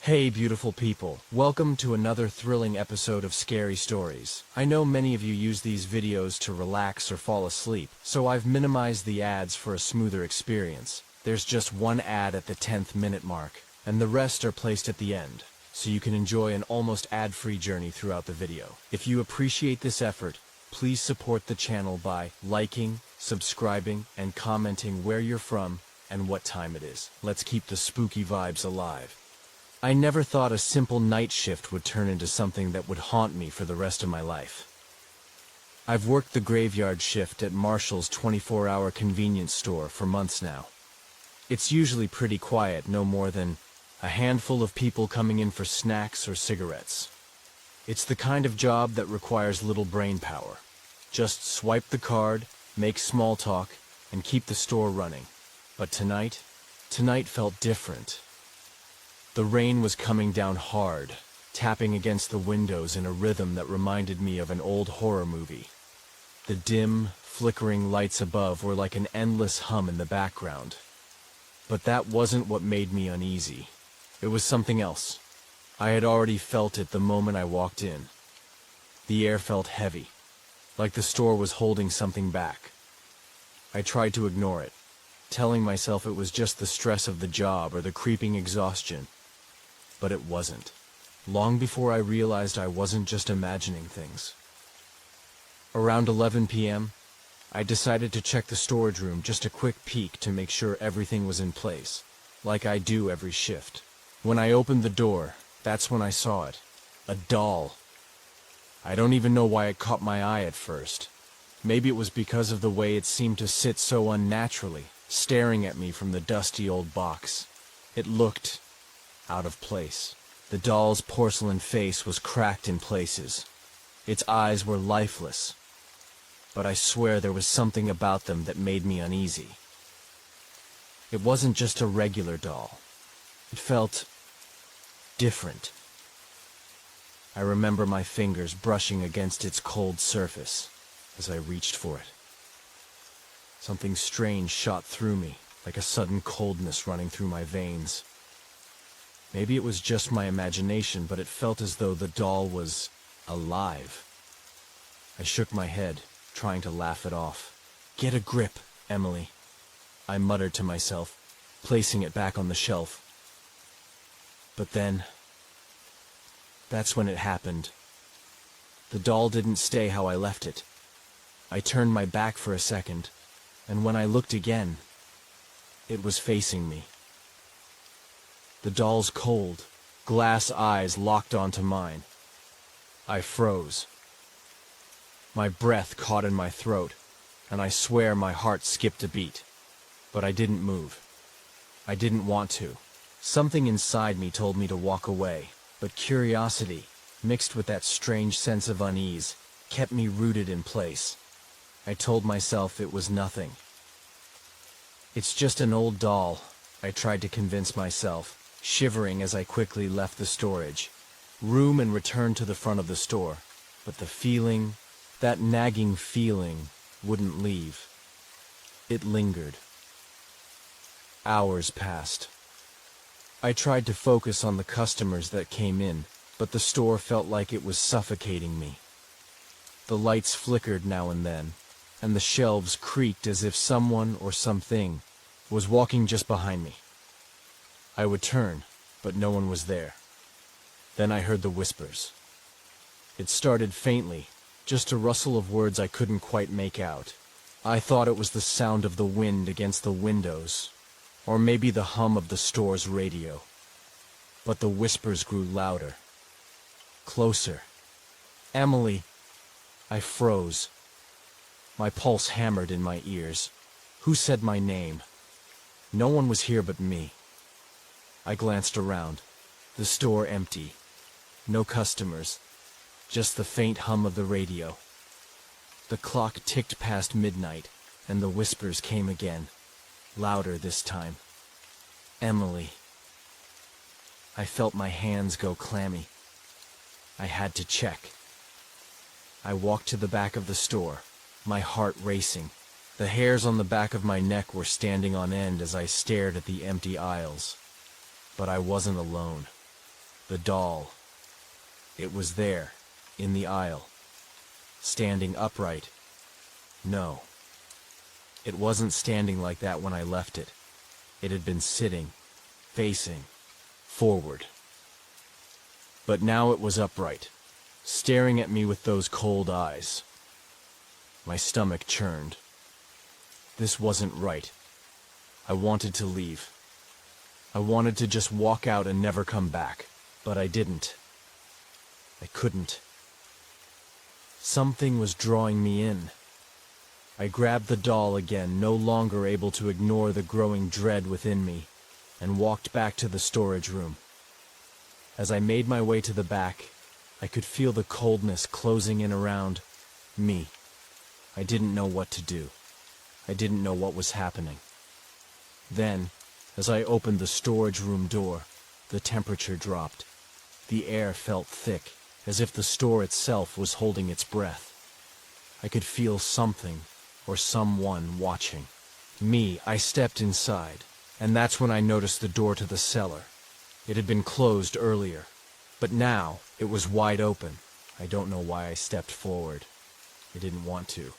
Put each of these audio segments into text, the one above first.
Hey beautiful people, welcome to another thrilling episode of Scary Stories. I know many of you use these videos to relax or fall asleep, so I've minimized the ads for a smoother experience. There's just one ad at the 10th minute mark, and the rest are placed at the end, so you can enjoy an almost ad-free journey throughout the video. If you appreciate this effort, please support the channel by liking, subscribing, and commenting where you're from and what time it is. Let's keep the spooky vibes alive. I never thought a simple night shift would turn into something that would haunt me for the rest of my life. I've worked the graveyard shift at Marshall's 24-hour convenience store for months now. It's usually pretty quiet, no more than a handful of people coming in for snacks or cigarettes. It's the kind of job that requires little brain power. Just swipe the card, make small talk, and keep the store running. But tonight felt different. The rain was coming down hard, tapping against the windows in a rhythm that reminded me of an old horror movie. The dim, flickering lights above were like an endless hum in the background. But that wasn't what made me uneasy. It was something else. I had already felt it the moment I walked in. The air felt heavy, like the store was holding something back. I tried to ignore it, telling myself it was just the stress of the job or the creeping exhaustion. But it wasn't. Long before I realized I wasn't just imagining things. Around 11 p.m., I decided to check the storage room, just a quick peek to make sure everything was in place, like I do every shift. When I opened the door, that's when I saw it. A doll. I don't even know why it caught my eye at first. Maybe it was because of the way it seemed to sit so unnaturally, staring at me from the dusty old box. It looked out of place. The doll's porcelain face was cracked in places. Its eyes were lifeless. But I swear there was something about them that made me uneasy. It wasn't just a regular doll. It felt different. I remember my fingers brushing against its cold surface as I reached for it. Something strange shot through me, like a sudden coldness running through my veins. Maybe it was just my imagination, but it felt as though the doll was alive. I shook my head, trying to laugh it off. "Get a grip, Emily," I muttered to myself, placing it back on the shelf. But then, that's when it happened. The doll didn't stay how I left it. I turned my back for a second, and when I looked again, it was facing me. The doll's cold, glass eyes locked onto mine. I froze. My breath caught in my throat, and I swear my heart skipped a beat. But I didn't move. I didn't want to. Something inside me told me to walk away, but curiosity, mixed with that strange sense of unease, kept me rooted in place. I told myself it was nothing. "It's just an old doll," I tried to convince myself, shivering as I quickly left the storage room and returned to the front of the store. But the feeling, that nagging feeling, wouldn't leave. It lingered. Hours passed. I tried to focus on the customers that came in, but the store felt like it was suffocating me. The lights flickered now and then, and the shelves creaked as if someone or something was walking just behind me. I would turn, but no one was there. Then I heard the whispers. It started faintly, just a rustle of words I couldn't quite make out. I thought it was the sound of the wind against the windows, or maybe the hum of the store's radio. But the whispers grew louder. Closer. "Emily!" I froze. My pulse hammered in my ears. Who said my name? No one was here but me. I glanced around. The store empty. No customers. Just the faint hum of the radio. The clock ticked past midnight, and the whispers came again. Louder this time. "Emily." I felt my hands go clammy. I had to check. I walked to the back of the store, my heart racing. The hairs on the back of my neck were standing on end as I stared at the empty aisles. But I wasn't alone. The doll. It was there, in the aisle, standing upright. No. It wasn't standing like that when I left it. It had been sitting, facing, forward. But now it was upright, staring at me with those cold eyes. My stomach churned. This wasn't right. I wanted to leave. I wanted to just walk out and never come back, but I didn't. I couldn't. Something was drawing me in. I grabbed the doll again, no longer able to ignore the growing dread within me, and walked back to the storage room. As I made my way to the back, I could feel the coldness closing in around me. I didn't know what to do. I didn't know what was happening. Then, as I opened the storage room door, the temperature dropped. The air felt thick, as if the store itself was holding its breath. I could feel something or someone watching. Me, I stepped inside, and that's when I noticed the door to the cellar. It had been closed earlier, but now it was wide open. I don't know why I stepped forward. I didn't want to.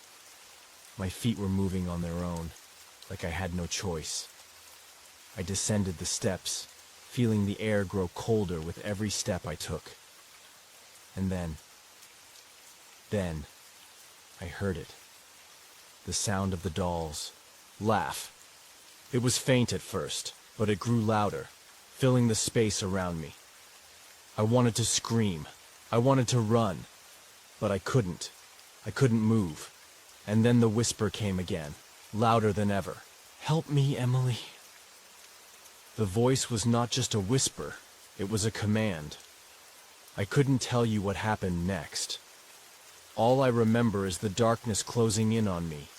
My feet were moving on their own, like I had no choice. I descended the steps, feeling the air grow colder with every step I took. And then I heard it. The sound of the doll's laugh. It was faint at first, but it grew louder, filling the space around me. I wanted to scream. I wanted to run, but I couldn't. I couldn't move. And then the whisper came again, louder than ever. "Help me, Emily." The voice was not just a whisper, it was a command. I couldn't tell you what happened next. All I remember is the darkness closing in on me,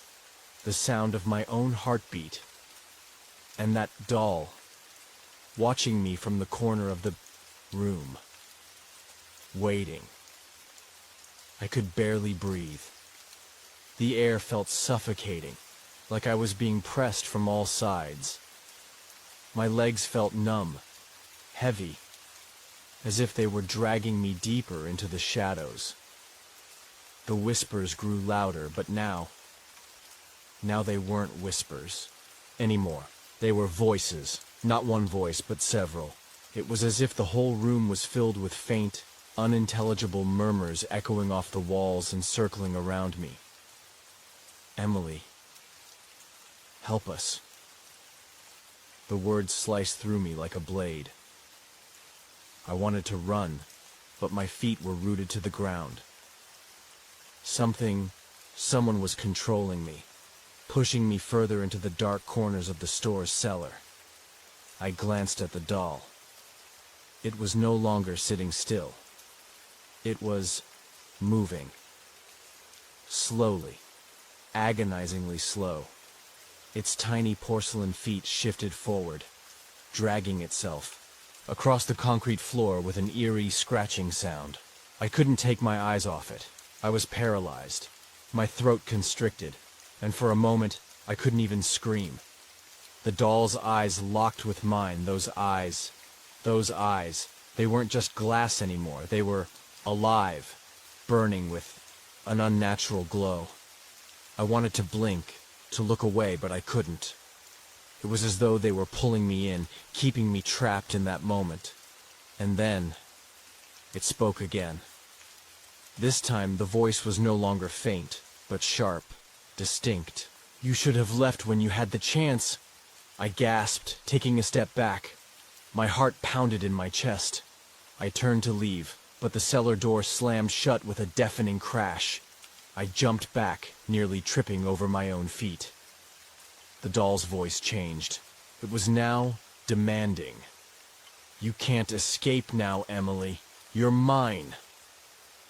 the sound of my own heartbeat, and that doll watching me from the corner of the room, waiting. I could barely breathe. The air felt suffocating, like I was being pressed from all sides. My legs felt numb, heavy, as if they were dragging me deeper into the shadows. The whispers grew louder, but now they weren't whispers anymore. They were voices, not one voice, but several. It was as if the whole room was filled with faint, unintelligible murmurs echoing off the walls and circling around me. "Emily, help us." The words sliced through me like a blade. I wanted to run, but my feet were rooted to the ground. Someone was controlling me, pushing me further into the dark corners of the store's cellar. I glanced at the doll. It was no longer sitting still. It was moving. Slowly, agonizingly slow. Its tiny porcelain feet shifted forward, dragging itself across the concrete floor with an eerie scratching sound. I couldn't take my eyes off it. I was paralyzed, my throat constricted, and for a moment I couldn't even scream. The doll's eyes locked with mine, those eyes, they weren't just glass anymore, they were alive, burning with an unnatural glow. I wanted to blink, to look away, but I couldn't. It was as though they were pulling me in, keeping me trapped in that moment. And then it spoke again. This time the voice was no longer faint, but sharp, distinct. "You should have left when you had the chance," I gasped, taking a step back. My heart pounded in my chest. I turned to leave, but the cellar door slammed shut with a deafening crash. I jumped back, nearly tripping over my own feet. The doll's voice changed. It was now demanding. "You can't escape now, Emily. You're mine."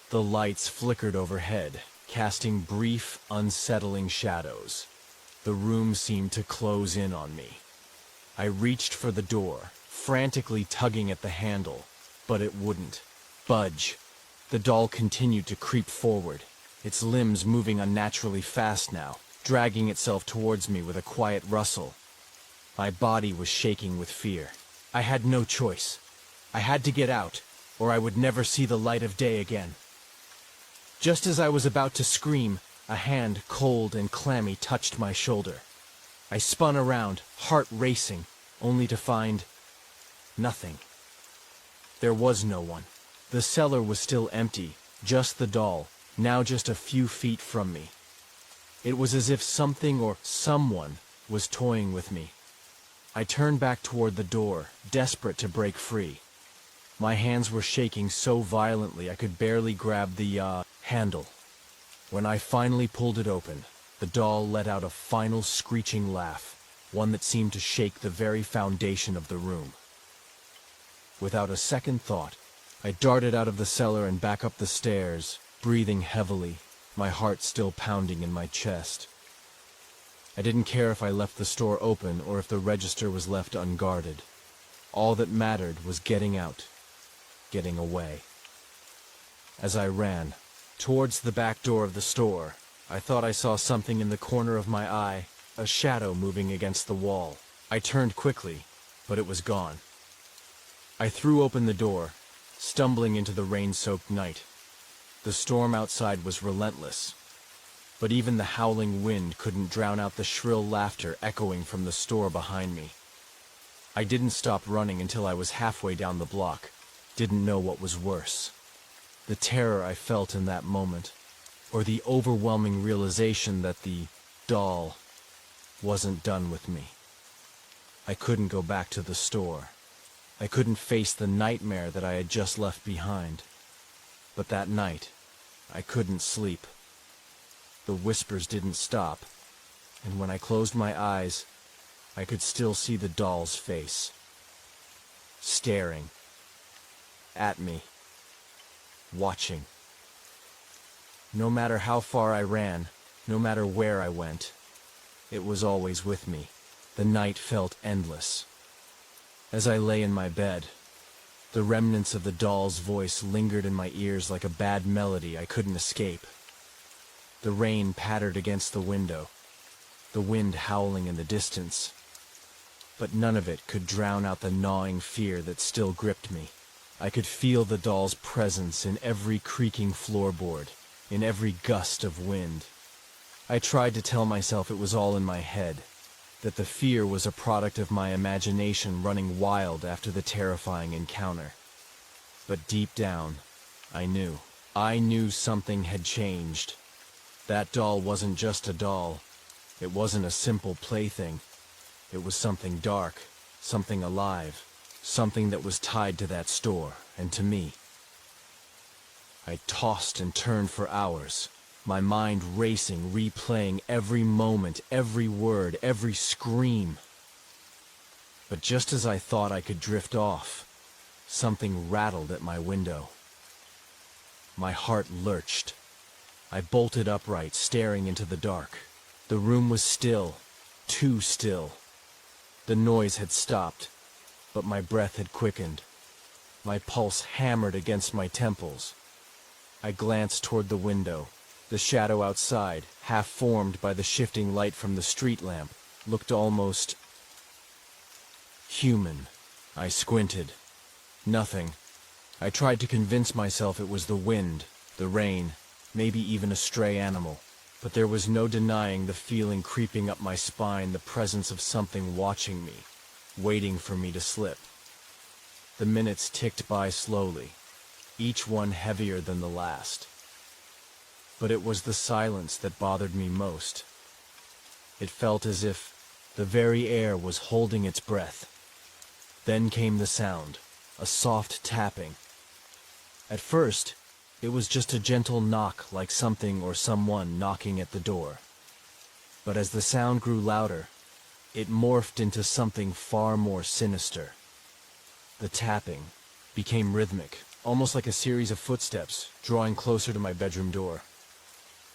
The lights flickered overhead, casting brief, unsettling shadows. The room seemed to close in on me. I reached for the door, frantically tugging at the handle, but it wouldn't budge. The doll continued to creep forward, its limbs moving unnaturally fast now, dragging itself towards me with a quiet rustle. My body was shaking with fear. I had no choice. I had to get out, or I would never see the light of day again. Just as I was about to scream, a hand, cold and clammy, touched my shoulder. I spun around, heart racing, only to find nothing. There was no one. The cellar was still empty, just the doll, now just a few feet from me. It was as if something or someone was toying with me. I turned back toward the door, desperate to break free. My hands were shaking so violently I could barely grab the handle. When I finally pulled it open, the doll let out a final screeching laugh, one that seemed to shake the very foundation of the room. Without a second thought, I darted out of the cellar and back up the stairs, breathing heavily, my heart still pounding in my chest. I didn't care if I left the store open or if the register was left unguarded. All that mattered was getting out, getting away. As I ran towards the back door of the store, I thought I saw something in the corner of my eye, a shadow moving against the wall. I turned quickly, but it was gone. I threw open the door, stumbling into the rain-soaked night. The storm outside was relentless, but even the howling wind couldn't drown out the shrill laughter echoing from the store behind me. I didn't stop running until I was halfway down the block, didn't know what was worse. The terror I felt in that moment, or the overwhelming realization that the doll wasn't done with me. I couldn't go back to the store. I couldn't face the nightmare that I had just left behind. But that night, I couldn't sleep. The whispers didn't stop, and when I closed my eyes, I could still see the doll's face, staring at me, watching. No matter how far I ran, no matter where I went, it was always with me. The night felt endless. As I lay in my bed, the remnants of the doll's voice lingered in my ears like a bad melody I couldn't escape. The rain pattered against the window, the wind howling in the distance, but none of it could drown out the gnawing fear that still gripped me. I could feel the doll's presence in every creaking floorboard, in every gust of wind. I tried to tell myself it was all in my head, that the fear was a product of my imagination running wild after the terrifying encounter. But deep down, I knew something had changed. That doll wasn't just a doll. It wasn't a simple plaything. It was something dark, something alive, something that was tied to that store and to me. I tossed and turned for hours, my mind racing, replaying every moment, every word, every scream. But just as I thought I could drift off, something rattled at my window. My heart lurched. I bolted upright, staring into the dark. The room was still, too still. The noise had stopped, but my breath had quickened. My pulse hammered against my temples. I glanced toward the window. The shadow outside, half formed by the shifting light from the street lamp, looked almost human. I squinted. Nothing. I tried to convince myself it was the wind, the rain, maybe even a stray animal. But there was no denying the feeling creeping up my spine, the presence of something watching me, waiting for me to slip. The minutes ticked by slowly, each one heavier than the last. But it was the silence that bothered me most. It felt as if the very air was holding its breath. Then came the sound, a soft tapping. At first, it was just a gentle knock, like something or someone knocking at the door. But as the sound grew louder, it morphed into something far more sinister. The tapping became rhythmic, almost like a series of footsteps, drawing closer to my bedroom door.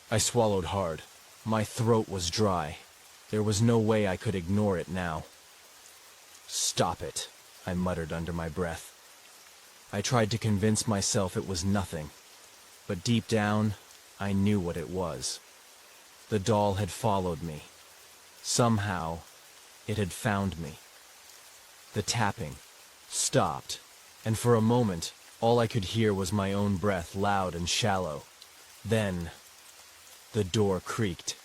I swallowed hard. My throat was dry. There was no way I could ignore it now. "Stop it," I muttered under my breath. I tried to convince myself it was nothing, but deep down, I knew what it was. The doll had followed me. Somehow, it had found me. The tapping stopped, and for a moment, All I could hear was my own breath, loud and shallow. Then, the door creaked.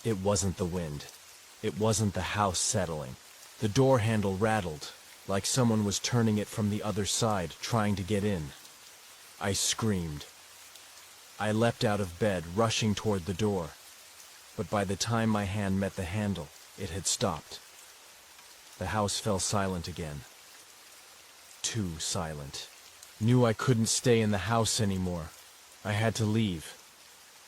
It wasn't the wind. It wasn't the house settling. The door handle rattled, like someone was turning it from the other side, trying to get in. I screamed. I leapt out of bed, rushing toward the door. But by the time my hand met the handle, it had stopped. The house fell silent again. Too silent. Knew I couldn't stay in the house anymore. I had to leave.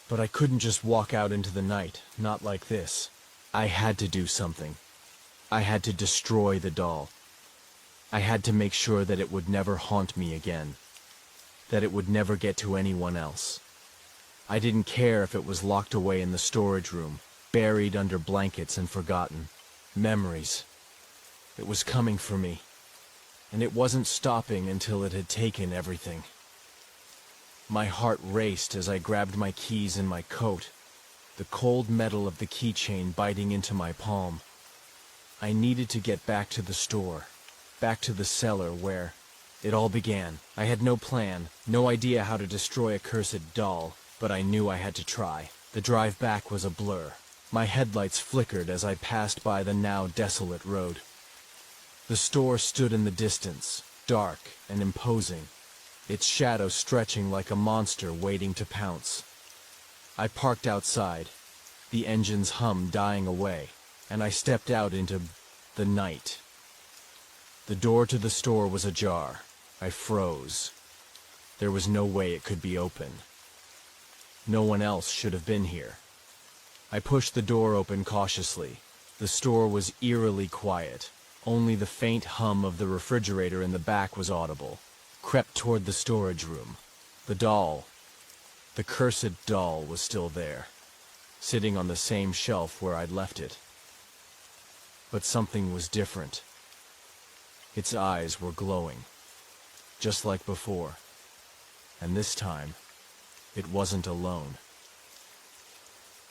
But I couldn't just walk out into the night, not like this. I had to do something. I had to destroy the doll. I had to make sure that it would never haunt me again. That it would never get to anyone else. I didn't care if it was locked away in the storage room, buried under blankets and forgotten. Memories. It was coming for me. And it wasn't stopping until it had taken everything. My heart raced as I grabbed my keys in my coat, the cold metal of the keychain biting into my palm. I needed to get back to the store, back to the cellar where it all began. I had no plan, no idea how to destroy a cursed doll, but I knew I had to try. The drive back was a blur. My headlights flickered as I passed by the now desolate road. The store stood in the distance, dark and imposing, its shadow stretching like a monster waiting to pounce. I parked outside, the engine's hum dying away, and I stepped out into the night. The door to the store was ajar. I froze. There was no way it could be open. No one else should have been here. I pushed the door open cautiously. The store was eerily quiet. Only the faint hum of the refrigerator in the back was audible. Crept toward the storage room. The doll, the cursed doll, was still there, sitting on the same shelf where I'd left it. But something was different. Its eyes were glowing, just like before. And this time, it wasn't alone.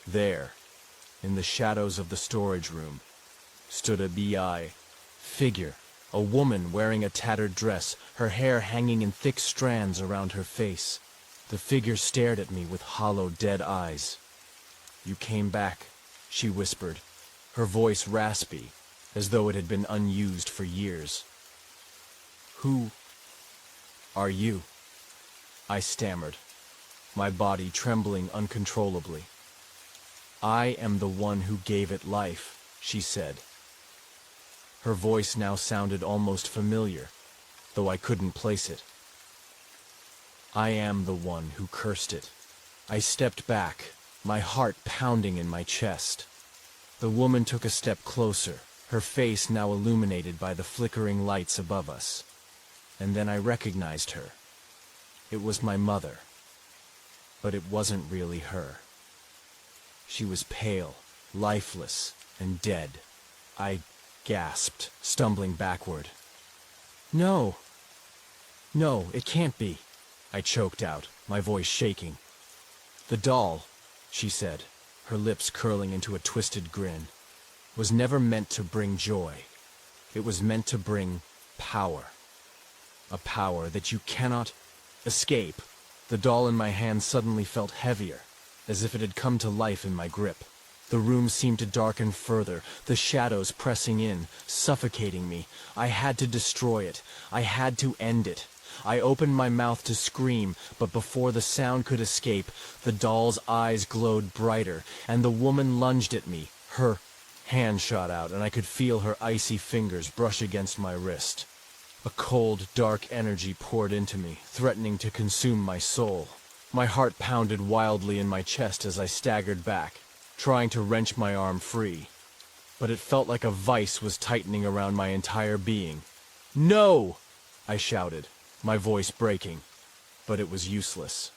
There, in the shadows of the storage room, stood a BI figure, a woman wearing a tattered dress, her hair hanging in thick strands around her face. The figure stared at me with hollow, dead eyes. "You came back," she whispered, her voice raspy, as though it had been unused for years. "Who are you?" I stammered, my body trembling uncontrollably. "I am the one who gave it life," she said. Her voice now sounded almost familiar, though I couldn't place it. "I am the one who cursed it." I stepped back, my heart pounding in my chest. The woman took a step closer, her face now illuminated by the flickering lights above us. And then I recognized her. It was my mother. But it wasn't really her. She was pale, lifeless, and dead. I gasped, stumbling backward. No, it can't be," I choked out, my voice shaking. "The doll," she said, her lips curling into a twisted grin, "was never meant to bring joy. It was meant to bring power. A power that you cannot escape." The doll in my hand suddenly felt heavier, as if it had come to life in my grip. The room seemed to darken further, the shadows pressing in, suffocating me. I had to destroy it. I had to end it. I opened my mouth to scream, but before the sound could escape, the doll's eyes glowed brighter, and the woman lunged at me. Her hand shot out, and I could feel her icy fingers brush against my wrist. A cold, dark energy poured into me, threatening to consume my soul. My heart pounded wildly in my chest as I staggered back, trying to wrench my arm free. But it felt like a vice was tightening around my entire being. "No!" I shouted, my voice breaking, but it was useless.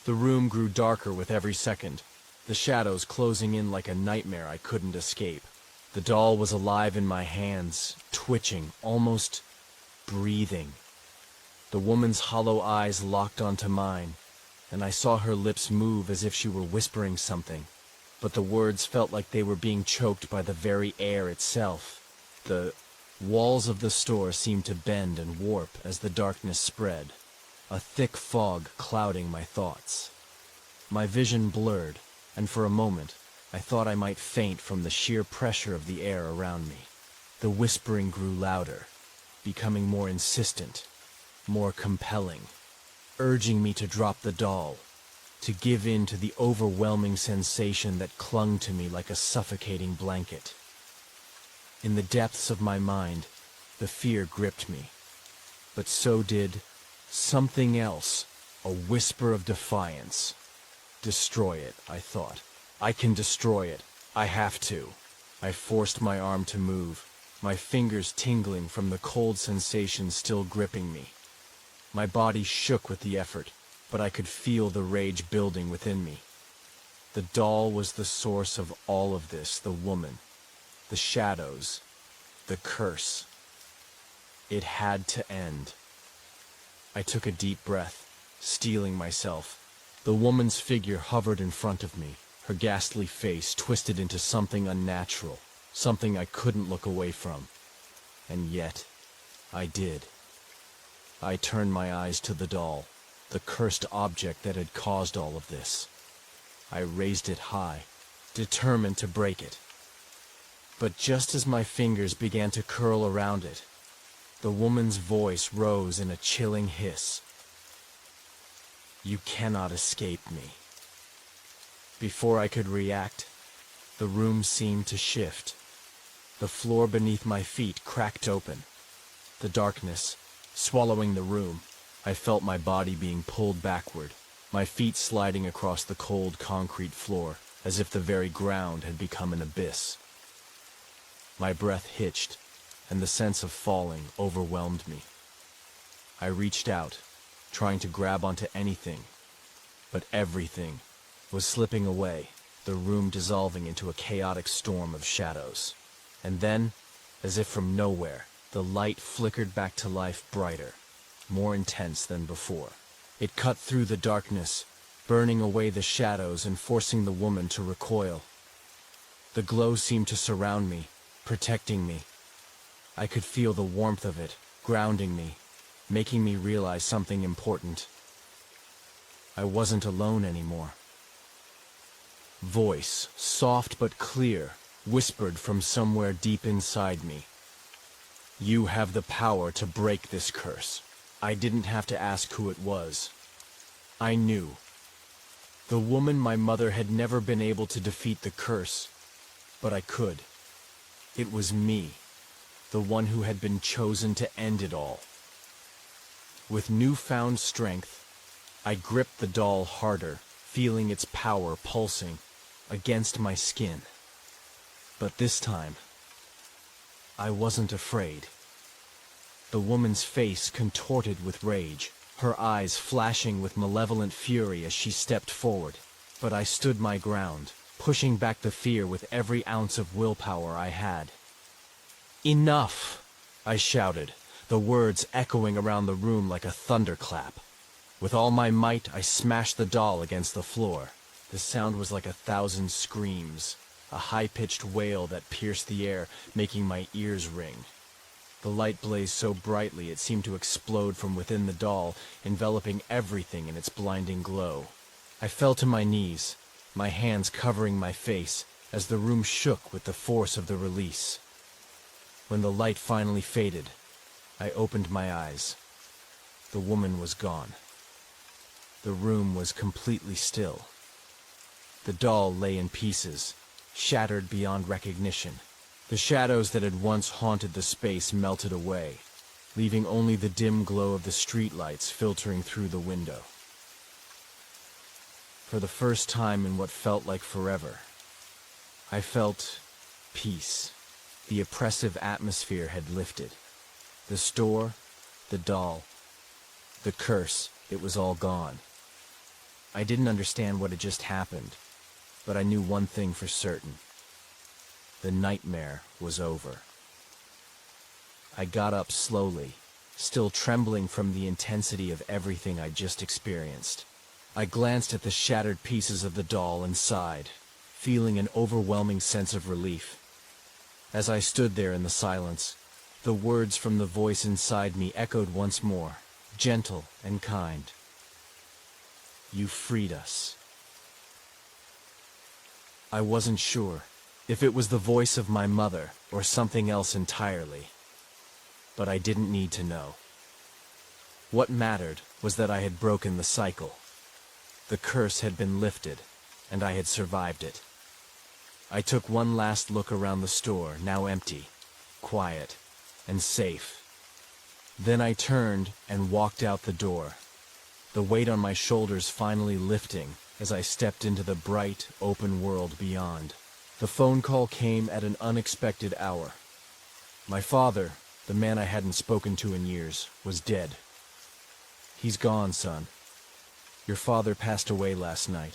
The room grew darker with every second, the shadows closing in like a nightmare I couldn't escape. The doll was alive in my hands, twitching, almost breathing. The woman's hollow eyes locked onto mine, and I saw her lips move as if she were whispering something, but the words felt like they were being choked by the very air itself. The walls of the store seemed to bend and warp as the darkness spread. a thick fog clouding my thoughts. My vision blurred, and for a moment, I thought I might faint from the sheer pressure of the air around me. The whispering grew louder, becoming more insistent, more compelling, urging me to drop the doll, to give in to the overwhelming sensation that clung to me like a suffocating blanket. In the depths of my mind, the fear gripped me, but so did something else, a whisper of defiance. Destroy it, I thought. I can destroy it. I have to. I forced my arm to move, my fingers tingling from the cold sensation still gripping me. My body shook with the effort, but I could feel the rage building within me. The doll was the source of all of this, the woman, the shadows, the curse. It had to end. I took a deep breath, steeling myself. The woman's figure hovered in front of me, her ghastly face twisted into something unnatural, something I couldn't look away from. And yet, I did. I turned my eyes to the doll, the cursed object that had caused all of this. I raised it high, determined to break it. But just as my fingers began to curl around it, the woman's voice rose in a chilling hiss. "You cannot escape me." Before I could react, the room seemed to shift. The floor beneath my feet cracked open. The darkness, swallowing the room, I felt my body being pulled backward, my feet sliding across the cold concrete floor, as if the very ground had become an abyss. My breath hitched, and the sense of falling overwhelmed me. I reached out, trying to grab onto anything, but everything was slipping away, the room dissolving into a chaotic storm of shadows. And then, as if from nowhere, the light flickered back to life brighter, more intense than before. It cut through the darkness, burning away the shadows and forcing the woman to recoil. The glow seemed to surround me, protecting me. I could feel the warmth of it, grounding me, making me realize something important. I wasn't alone anymore. Voice, soft but clear, whispered from somewhere deep inside me. "You have the power to break this curse." I didn't have to ask who it was. I knew. The woman my mother had never been able to defeat the curse, but I could. It was me, the one who had been chosen to end it all. With newfound strength, I gripped the doll harder, feeling its power pulsing against my skin. But this time, I wasn't afraid. The woman's face contorted with rage, her eyes flashing with malevolent fury as she stepped forward. But I stood my ground, pushing back the fear with every ounce of willpower I had. "Enough!" I shouted, the words echoing around the room like a thunderclap. With all my might, I smashed the doll against the floor. The sound was like 1,000 screams, a high-pitched wail that pierced the air, making my ears ring. The light blazed so brightly it seemed to explode from within the doll, enveloping everything in its blinding glow. I fell to my knees, my hands covering my face, as the room shook with the force of the release. When the light finally faded, I opened my eyes. The woman was gone. The room was completely still. The doll lay in pieces, shattered beyond recognition. The shadows that had once haunted the space melted away, leaving only the dim glow of the streetlights filtering through the window. For the first time in what felt like forever, I felt peace. The oppressive atmosphere had lifted. The store, the doll, the curse, it was all gone. I didn't understand what had just happened, but I knew one thing for certain. The nightmare was over. I got up slowly, still trembling from the intensity of everything I just experienced. I glanced at the shattered pieces of the doll and sighed, feeling an overwhelming sense of relief. As I stood there in the silence, the words from the voice inside me echoed once more. gentle and kind. You freed us. I wasn't sure if it was the voice of my mother or something else entirely, but I didn't need to know. What mattered was that I had broken the cycle. The curse had been lifted, and I had survived it. I took one last look around the store, now empty, quiet, and safe. Then I turned and walked out the door, the weight on my shoulders finally lifting as I stepped into the bright, open world beyond. The phone call came at an unexpected hour. My father, the man I hadn't spoken to in years, was dead. "He's gone, son. Your father passed away last night."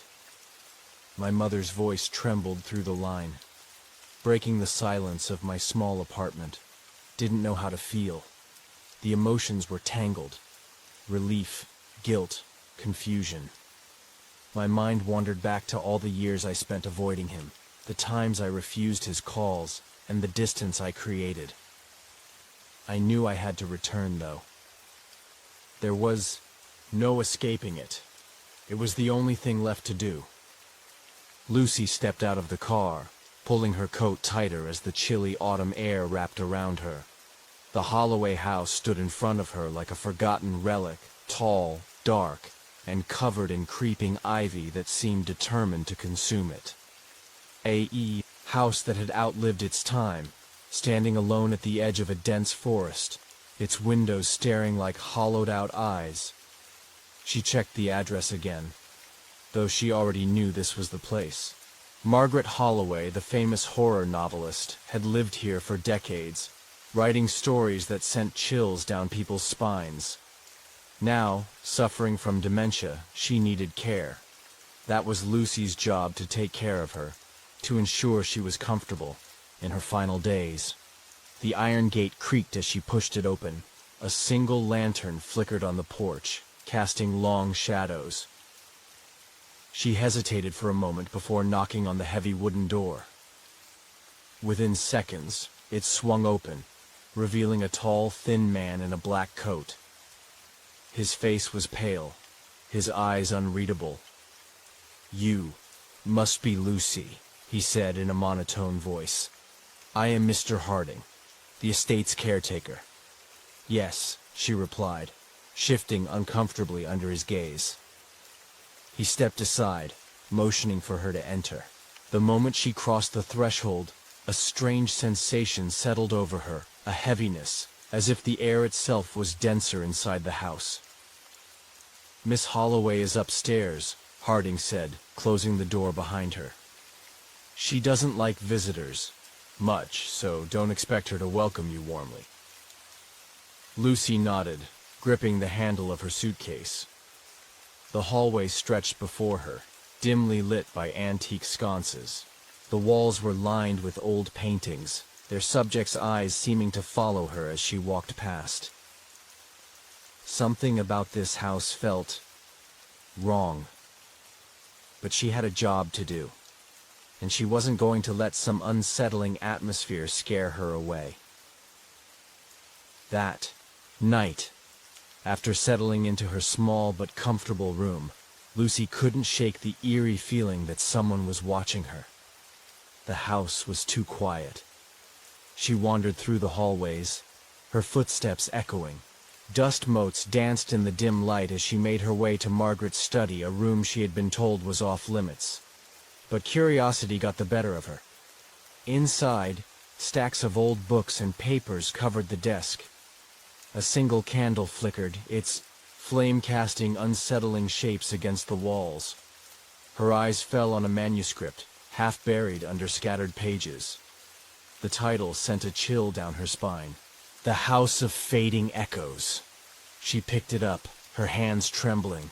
My mother's voice trembled through the line, breaking the silence of my small apartment. Didn't know how to feel. The emotions were tangled. Relief, guilt, confusion. My mind wandered back to all the years I spent avoiding him, the times I refused his calls, and the distance I created. I knew I had to return, though. There was no escaping it. It was the only thing left to do. Lucy stepped out of the car, pulling her coat tighter as the chilly autumn air wrapped around her. The Holloway house stood in front of her like a forgotten relic, tall, dark, and covered in creeping ivy that seemed determined to consume it. A house that had outlived its time, standing alone at the edge of a dense forest, its windows staring like hollowed-out eyes. She checked the address again, though she already knew this was the place. Margaret Holloway, the famous horror novelist, had lived here for decades, writing stories that sent chills down people's spines. Now, suffering from dementia, she needed care. That was Lucy's job, to take care of her, to ensure she was comfortable in her final days. The iron gate creaked as she pushed it open. A single lantern flickered on the porch, casting long shadows. She hesitated for a moment before knocking on the heavy wooden door. Within seconds, it swung open, revealing a tall, thin man in a black coat. His face was pale, his eyes unreadable. "You must be Lucy," he said in a monotone voice. "I am Mr. Harding, the estate's caretaker." "Yes," she replied, shifting uncomfortably under his gaze. He stepped aside, motioning for her to enter. The moment she crossed the threshold, a strange sensation settled over her, a heaviness, as if the air itself was denser inside the house. "Miss Holloway is upstairs," Harding said, closing the door behind her. "She doesn't like visitors much, so don't expect her to welcome you warmly." Lucy nodded, gripping the handle of her suitcase. The hallway stretched before her, dimly lit by antique sconces. The walls were lined with old paintings, their subjects' eyes seeming to follow her as she walked past. Something about this house felt wrong. But she had a job to do, and she wasn't going to let some unsettling atmosphere scare her away. That night, after settling into her small but comfortable room, Lucy couldn't shake the eerie feeling that someone was watching her. The house was too quiet. She wandered through the hallways, her footsteps echoing. Dust motes danced in the dim light as she made her way to Margaret's study, a room she had been told was off-limits. But curiosity got the better of her. Inside, stacks of old books and papers covered the desk. A single candle flickered, its flame casting unsettling shapes against the walls. Her eyes fell on a manuscript, half buried under scattered pages. The title sent a chill down her spine. "The House of Fading Echoes." She picked it up, her hands trembling.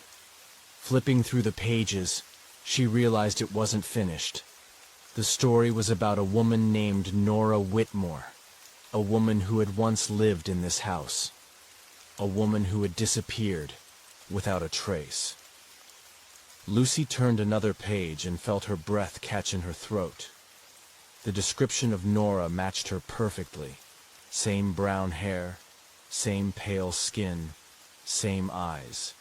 Flipping through the pages, she realized it wasn't finished. The story was about a woman named Nora Whitmore, a woman who had once lived in this house, a woman who had disappeared without a trace. Lucy turned another page and felt her breath catch in her throat. The description of Nora matched her perfectly. Same brown hair, same pale skin, same eyes.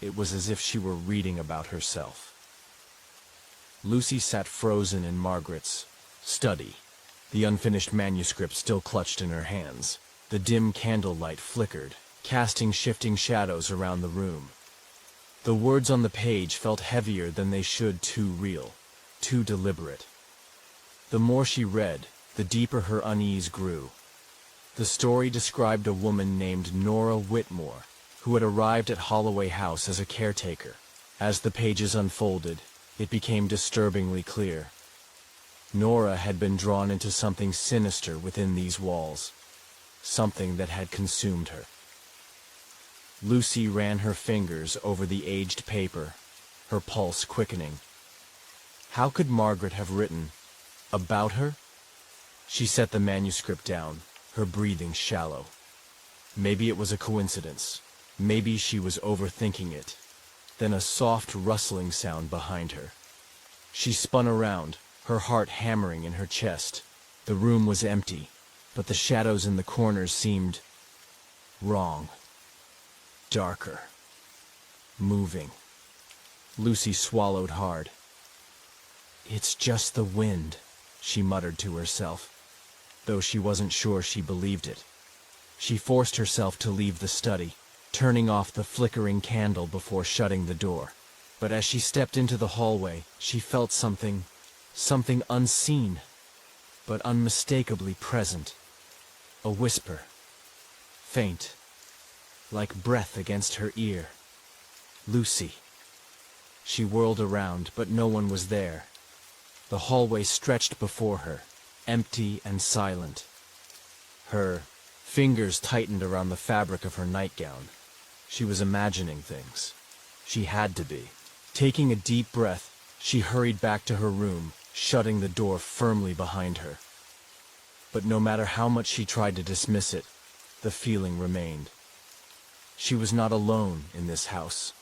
It was as if she were reading about herself. Lucy sat frozen in Margaret's study, the unfinished manuscript still clutched in her hands. The dim candlelight flickered, casting shifting shadows around the room. The words on the page felt heavier than they should, too real, too deliberate. The more she read, the deeper her unease grew. The story described a woman named Nora Whitmore, who had arrived at Holloway House as a caretaker. As the pages unfolded, it became disturbingly clear. Nora had been drawn into something sinister within these walls, something that had consumed her. Lucy ran her fingers over the aged paper, her pulse quickening. How could Margaret have written about her? She set the manuscript down, her breathing shallow. Maybe it was a coincidence. Maybe she was overthinking it. Then a soft rustling sound behind her. She spun around, her heart hammering in her chest. The room was empty, but the shadows in the corners seemed wrong. Darker. Moving. Lucy swallowed hard. "It's just the wind," she muttered to herself, though she wasn't sure she believed it. She forced herself to leave the study, turning off the flickering candle before shutting the door. But as she stepped into the hallway, she felt something unseen, but unmistakably present. A whisper, faint, like breath against her ear. "Lucy." She whirled around, but no one was there. The hallway stretched before her, empty and silent. Her fingers tightened around the fabric of her nightgown. She was imagining things. She had to be. Taking a deep breath, she hurried back to her room, shutting the door firmly behind her. But no matter how much she tried to dismiss it, the feeling remained. She was not alone in this house.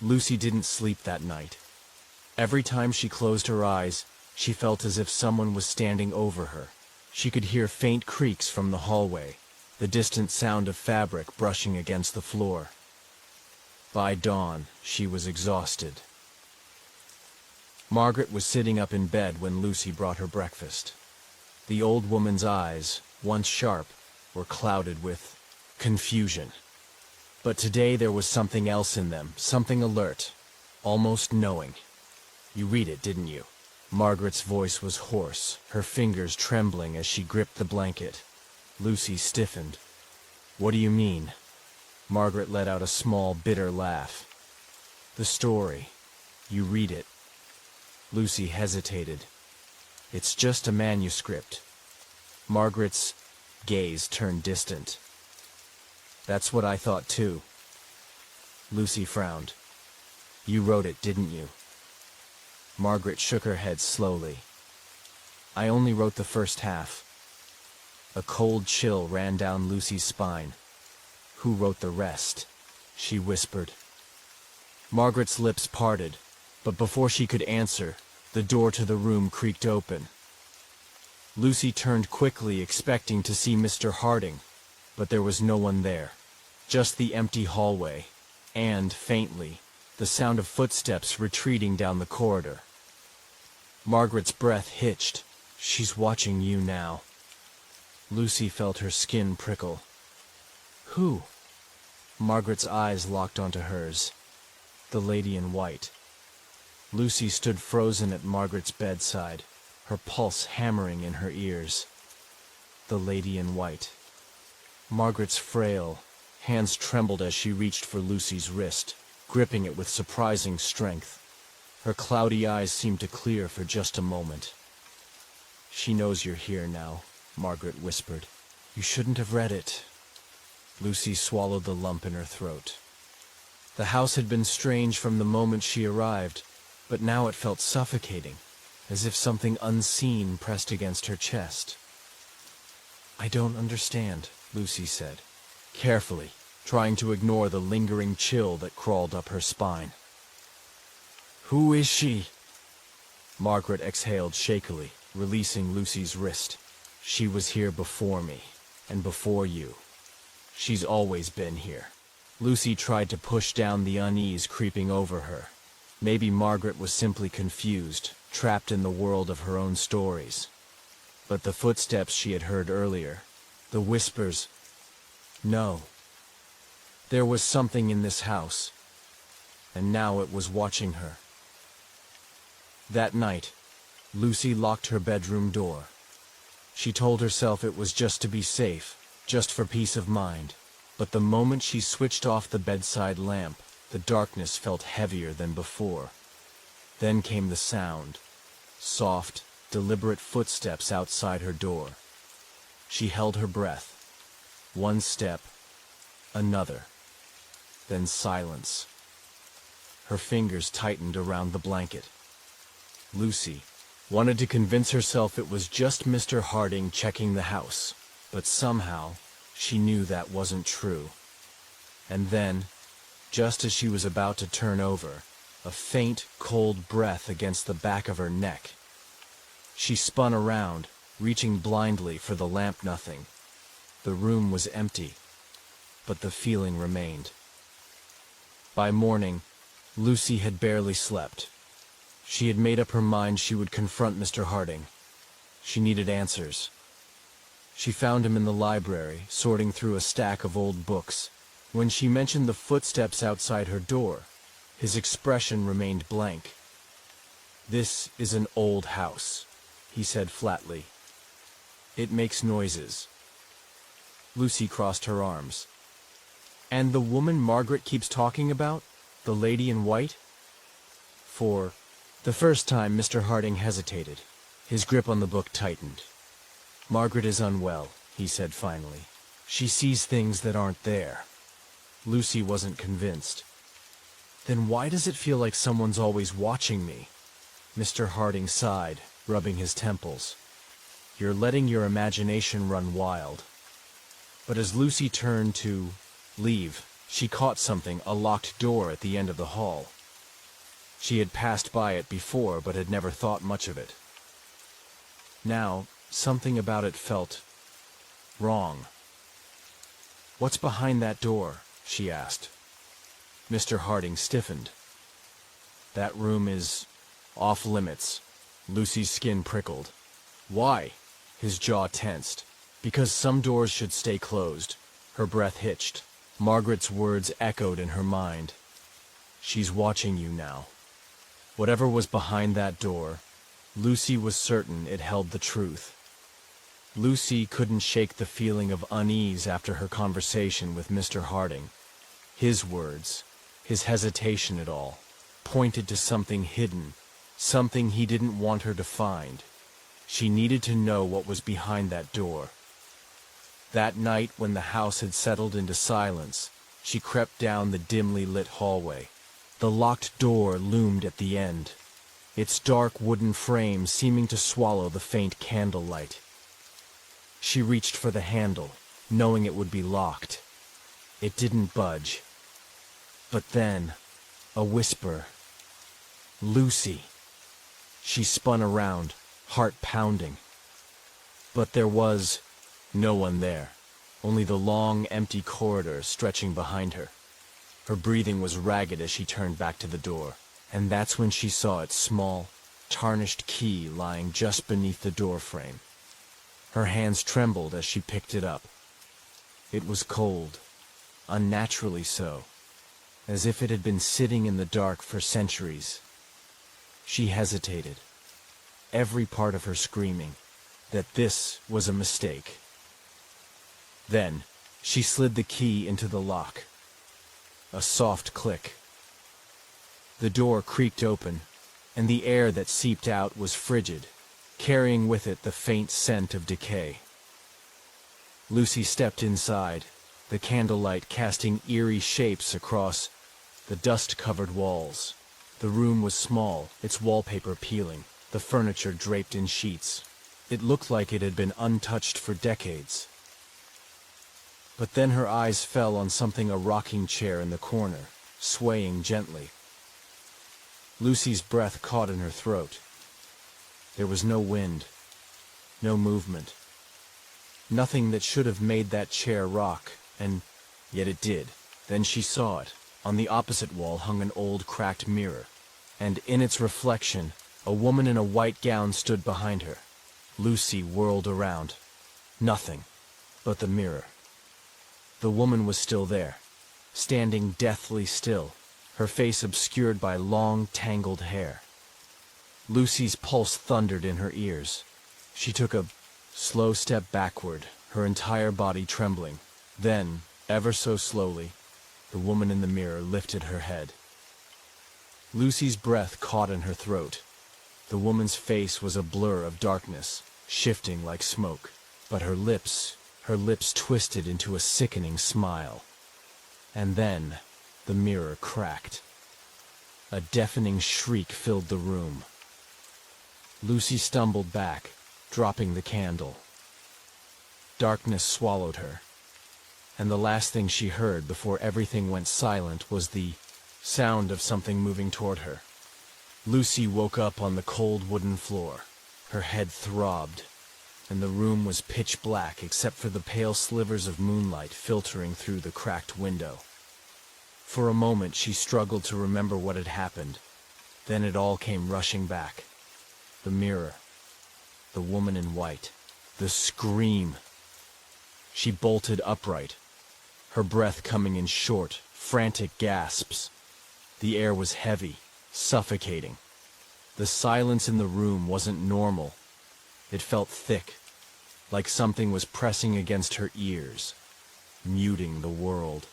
Lucy didn't sleep that night. Every time she closed her eyes, she felt as if someone was standing over her. She could hear faint creaks from the hallway, the distant sound of fabric brushing against the floor. By dawn, she was exhausted. Margaret was sitting up in bed when Lucy brought her breakfast. The old woman's eyes, once sharp, were clouded with confusion. But today there was something else in them, something alert, almost knowing. "You read it, didn't you?" Margaret's voice was hoarse, her fingers trembling as she gripped the blanket. Lucy stiffened. "What do you mean?" Margaret let out a small, bitter laugh. "The story. You read it." Lucy hesitated. "It's just a manuscript." Margaret's gaze turned distant. "That's what I thought too." Lucy frowned. "You wrote it, didn't you?" Margaret shook her head slowly. "I only wrote the first half." A cold chill ran down Lucy's spine. "Who wrote the rest?" she whispered. Margaret's lips parted, but before she could answer, the door to the room creaked open. Lucy turned quickly, expecting to see Mr. Harding, but there was no one there. Just the empty hallway, and, faintly, the sound of footsteps retreating down the corridor. Margaret's breath hitched. "She's watching you now." Lucy felt her skin prickle. "Who?" Margaret's eyes locked onto hers. The lady in white. Lucy stood frozen at Margaret's bedside, her pulse hammering in her ears. The lady in white. Margaret's frail hands trembled as she reached for Lucy's wrist, gripping it with surprising strength. Her cloudy eyes seemed to clear for just a moment. "She knows you're here now," Margaret whispered. "You shouldn't have read it." Lucy swallowed the lump in her throat. The house had been strange from the moment she arrived, but now it felt suffocating, as if something unseen pressed against her chest. "I don't understand," Lucy said, carefully, trying to ignore the lingering chill that crawled up her spine. "Who is she?" Margaret exhaled shakily, releasing Lucy's wrist. "She was here before me, and before you." She's always been here. Lucy tried to push down the unease creeping over her. Maybe Margaret was simply confused, trapped in the world of her own stories. But the footsteps she had heard earlier, the whispers, no. There was something in this house, and now it was watching her. That night, Lucy locked her bedroom door. She told herself it was just to be safe, just for peace of mind. But the moment she switched off the bedside lamp, the darkness felt heavier than before. Then came the sound. Soft, deliberate footsteps outside her door. She held her breath. One step, another. Then silence. Her fingers tightened around the blanket. Lucy wanted to convince herself it was just Mr. Harding checking the house, but somehow she knew that wasn't true. And then, just as she was about to turn over, a faint, cold breath against the back of her neck. She spun around, reaching blindly for the lamp. Nothing. The room was empty, but the feeling remained. By morning, Lucy had barely slept. She had made up her mind she would confront Mr. Harding. She needed answers. She found him in the library, sorting through a stack of old books. When she mentioned the footsteps outside her door, his expression remained blank. "This is an old house," he said flatly. "It makes noises." Lucy crossed her arms. "And the woman Margaret keeps talking about? The lady in white?" For the first time, Mr. Harding hesitated. His grip on the book tightened. "Margaret is unwell," he said finally. "She sees things that aren't there." Lucy wasn't convinced. "Then why does it feel like someone's always watching me?" Mr. Harding sighed, rubbing his temples. "You're letting your imagination run wild." But as Lucy turned to leave, she caught something, a locked door at the end of the hall. She had passed by it before, but had never thought much of it. Now, something about it felt wrong. "What's behind that door?" she asked. Mr. Harding stiffened. "That room is off limits." Lucy's skin prickled. "Why?" His jaw tensed. "Because some doors should stay closed." Her breath hitched. Margaret's words echoed in her mind. "She's watching you now." Whatever was behind that door, Lucy was certain it held the truth. Lucy couldn't shake the feeling of unease after her conversation with Mr. Harding. His words, his hesitation at all, pointed to something hidden, something he didn't want her to find. She needed to know what was behind that door. That night, when the house had settled into silence, she crept down the dimly lit hallway. The locked door loomed at the end, its dark wooden frame seeming to swallow the faint candlelight. She reached for the handle, knowing it would be locked. It didn't budge. But then, a whisper. "Lucy." She spun around, heart pounding. But there was no one there, only the long, empty corridor stretching behind her. Her breathing was ragged as she turned back to the door, and that's when she saw its small, tarnished key lying just beneath the door frame. Her hands trembled as she picked it up. It was cold, unnaturally so, as if it had been sitting in the dark for centuries. She hesitated, every part of her screaming that this was a mistake. Then, she slid the key into the lock. A soft click. The door creaked open, and the air that seeped out was frigid, carrying with it the faint scent of decay. Lucy stepped inside, the candlelight casting eerie shapes across the dust-covered walls. The room was small, its wallpaper peeling, the furniture draped in sheets. It looked like it had been untouched for decades. But then her eyes fell on something, a rocking chair in the corner, swaying gently. Lucy's breath caught in her throat. There was no wind, no movement. Nothing that should have made that chair rock, And yet it did. Then she saw it. On the opposite wall hung an old cracked mirror, and in its reflection, a woman in a white gown stood behind her. Lucy whirled around. Nothing but the mirror. The woman was still there, standing deathly still, her face obscured by long, tangled hair. Lucy's pulse thundered in her ears. She took a slow step backward, her entire body trembling. Then, ever so slowly, the woman in the mirror lifted her head. Lucy's breath caught in her throat. The woman's face was a blur of darkness, shifting like smoke, but her lips twisted into a sickening smile. And then, the mirror cracked. A deafening shriek filled the room. Lucy stumbled back, dropping the candle. Darkness swallowed her, and the last thing she heard before everything went silent was the sound of something moving toward her. Lucy woke up on the cold wooden floor. Her head throbbed, and the room was pitch black except for the pale slivers of moonlight filtering through the cracked window. For a moment she struggled to remember what had happened. Then it all came rushing back. The mirror, the woman in white, the scream. She bolted upright, her breath coming in short, frantic gasps. The air was heavy, suffocating. The silence in the room wasn't normal. It felt thick, like something was pressing against her ears, muting the world.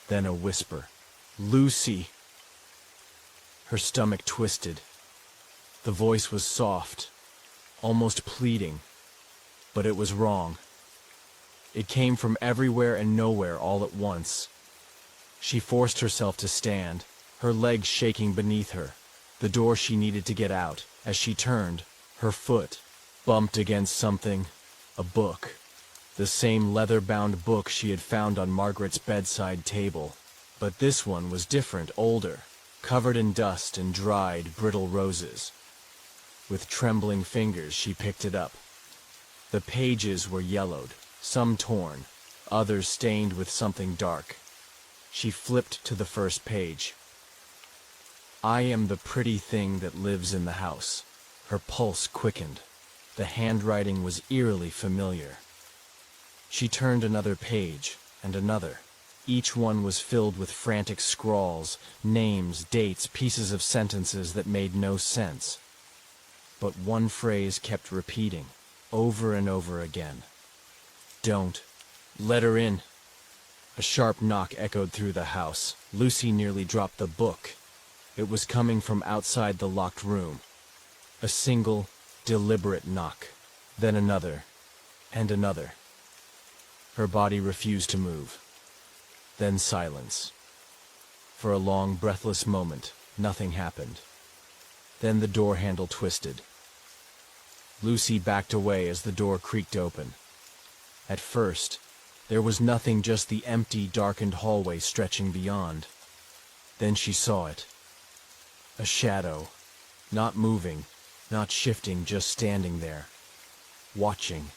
Then a whisper, "Lucy!" Her stomach twisted. The voice was soft, almost pleading, but it was wrong. It came from everywhere and nowhere all at once. She forced herself to stand, her legs shaking beneath her, the door she needed to get out. As she turned, her foot bumped against something, a book, the same leather-bound book she had found on Margaret's bedside table. But this one was different, older, covered in dust and dried, brittle roses. With trembling fingers, she picked it up. The pages were yellowed, some torn, others stained with something dark. She flipped to the first page. "I am the pretty thing that lives in the house." Her pulse quickened. The handwriting was eerily familiar. She turned another page, and another. Each one was filled with frantic scrawls, names, dates, pieces of sentences that made no sense. But one phrase kept repeating, over and over again. "Don't let her in." A sharp knock echoed through the house. Lucy nearly dropped the book. It was coming from outside the locked room. A single, deliberate knock, then another, and another. Her body refused to move. Then silence. For a long, breathless moment, nothing happened. Then the door handle twisted. Lucy backed away as the door creaked open. At first, there was nothing, just the empty, darkened hallway stretching beyond. Then she saw it. A shadow, not moving, not shifting, just standing there, watching.